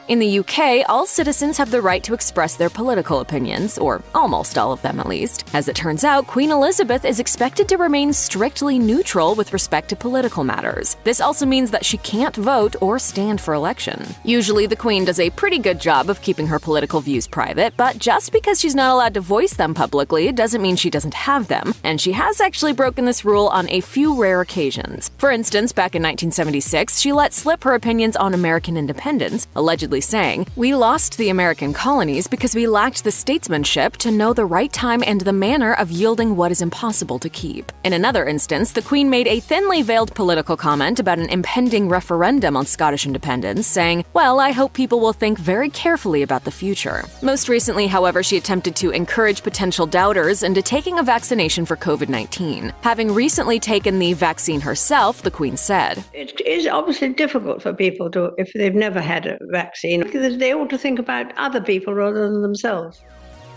In the UK, all citizens have the right to express their political opinions, or almost all of them at least. As it turns out, Queen Elizabeth is expected to remain strictly neutral with respect to political matters. This also means that she can't vote or stand for election. Usually, the Queen does a pretty good job of keeping her political views private, but just because she's not allowed to voice them publicly doesn't mean she doesn't have them, and she has actually broken this rule on a few rare occasions. For instance, back in 1976, she let slip her opinions on American independence, allegedly saying, "We lost the American colonies because we lacked the statesmanship to know the right time and the manner of yielding what is impossible to keep." In another instance, the Queen made a thinly veiled political comment about an impending referendum on Scottish independence, saying, "Well, I hope people will think very carefully about the future." Most recently, however, she attempted to encourage potential doubters into taking a vaccination for COVID-19. Having recently taken the vaccine herself, the Queen said, "It is obviously difficult for people to, if they've never had a vaccine, because they ought to think about other people rather than themselves."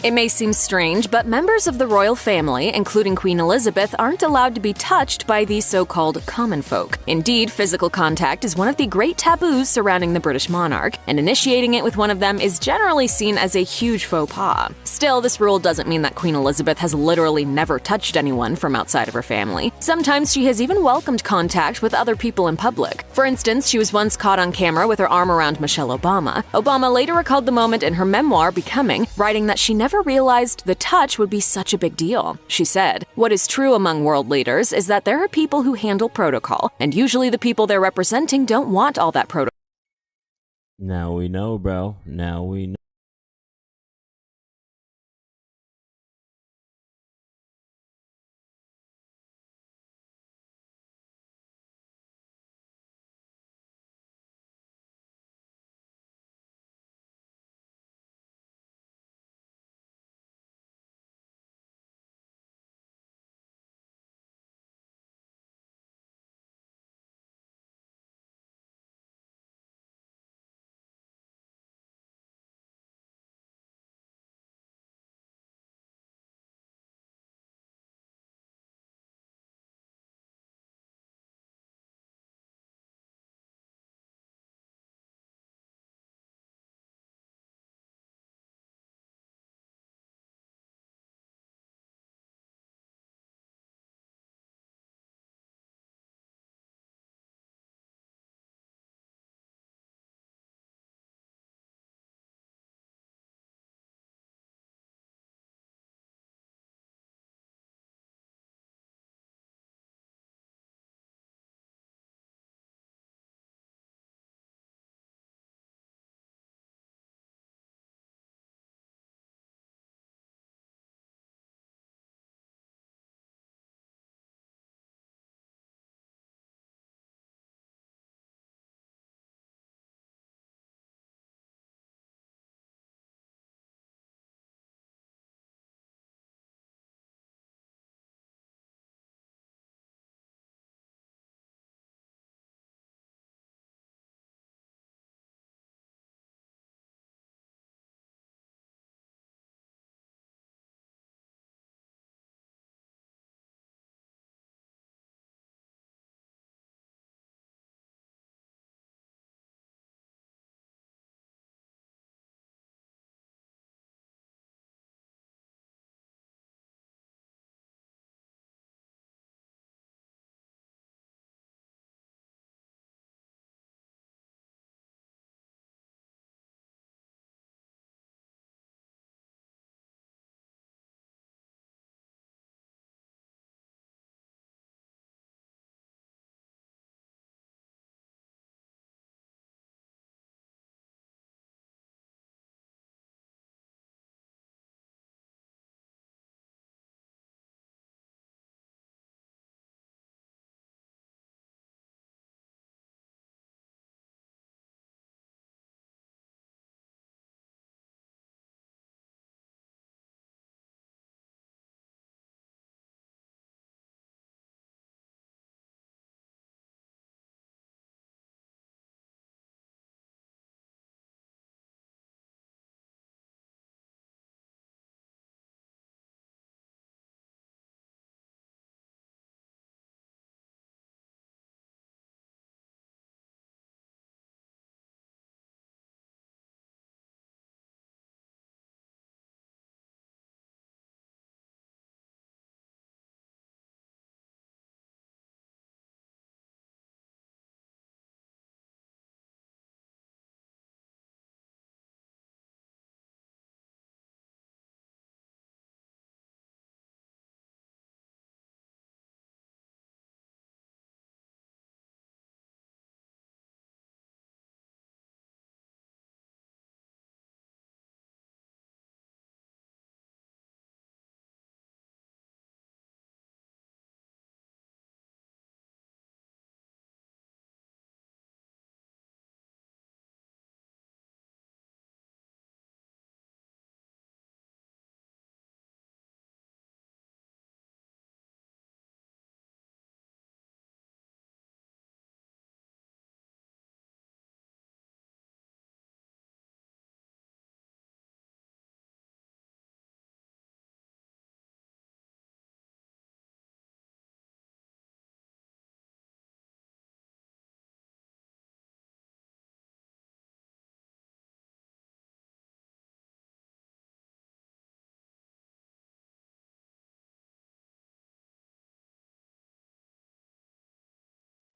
It may seem strange, but members of the royal family, including Queen Elizabeth, aren't allowed to be touched by the so-called common folk. Indeed, physical contact is one of the great taboos surrounding the British monarch, and initiating it with one of them is generally seen as a huge faux pas. Still, this rule doesn't mean that Queen Elizabeth has literally never touched anyone from outside of her family. Sometimes she has even welcomed contact with other people in public. For instance, she was once caught on camera with her arm around Michelle Obama. Obama later recalled the moment in her memoir, Becoming, writing that she never realized the touch would be such a big deal. She said, "What is true among world leaders is that there are people who handle protocol, and usually the people they're representing don't want all that protocol." Now we know, bro. Now we know.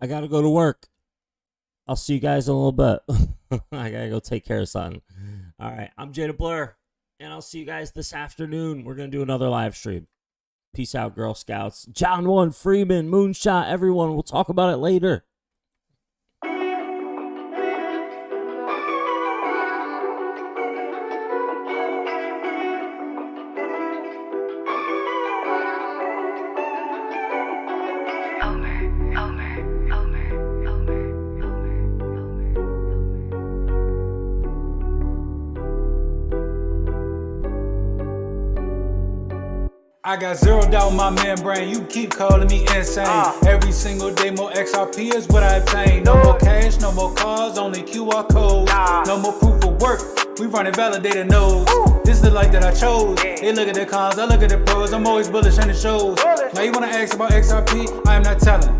I gotta go to work. I'll see you guys in a little bit. I gotta go take care of something. All right, I'm Jada Blair, and I'll see you guys this afternoon. We're gonna do another live stream. Peace out, Girl Scouts. John 1, Freeman, Moonshot, everyone. We'll talk about it later. I got zeroed out my membrane, you keep calling me insane. Every single day more XRP is what I obtain. No more cash, no more cars, only QR codes. No more proof of work, we running validated nodes. This is the life that I chose. They look at the cons, I look at the pros. I'm always bullish and it shows. Now you wanna ask about XRP, I am not telling.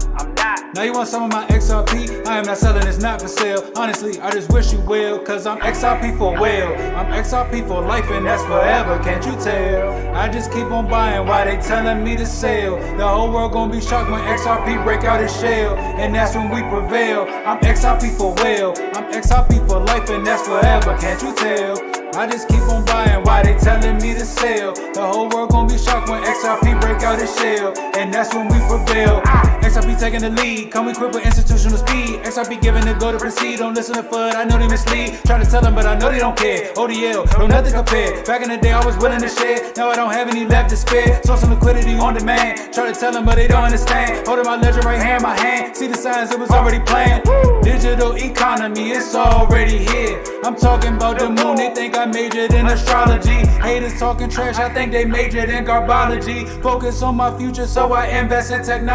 Now you want some of my XRP, I am not selling, it's not for sale. Honestly, I just wish you well, cause I'm XRP for well. I'm XRP for life and that's forever, can't you tell? I just keep on buying while they telling me to sell. The whole world gonna be shocked when XRP break out its shell, and that's when we prevail. I'm XRP for well, I'm XRP for life and that's forever, can't you tell? I just keep on buying while they telling me to sell. The whole world gonna be shocked when XRP break out its shell, and that's when we prevail. XRP taking the lead, come equipped with institutional speed. XRP giving the go to proceed, don't listen to FUD, I know they mislead. Try to tell them but I know they don't care. HoDL, no nothing compared. Back in the day I was willing to share, now I don't have any left to spare. Source of liquidity on demand, try to tell them but they don't understand. Holding my ledger right here in my hand, see the signs it was already planned. Digital economy, it's already here. I'm talking about the moon, they think I majored in astrology. Haters talking trash, I think they majored in garbology. Focus on my future, so I invest in technology.